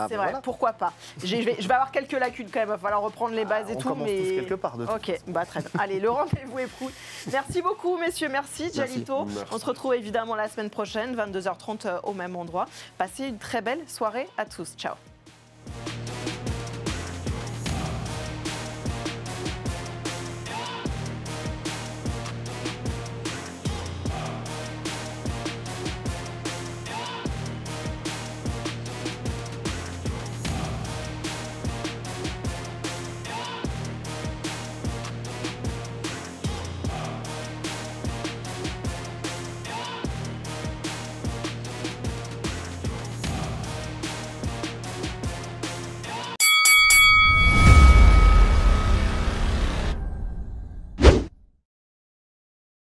C'est vrai, pourquoi pas. Je vais avoir quelques lacunes quand même, il va falloir reprendre les bases et tout. On commence tous quelque part. Ok, très bien. Allez, le rendez-vous est pris. Merci beaucoup messieurs, merci Gianlito. On se retrouve évidemment la semaine prochaine, 22h30 au même endroit. Passez une très belle soirée à tous. Ciao.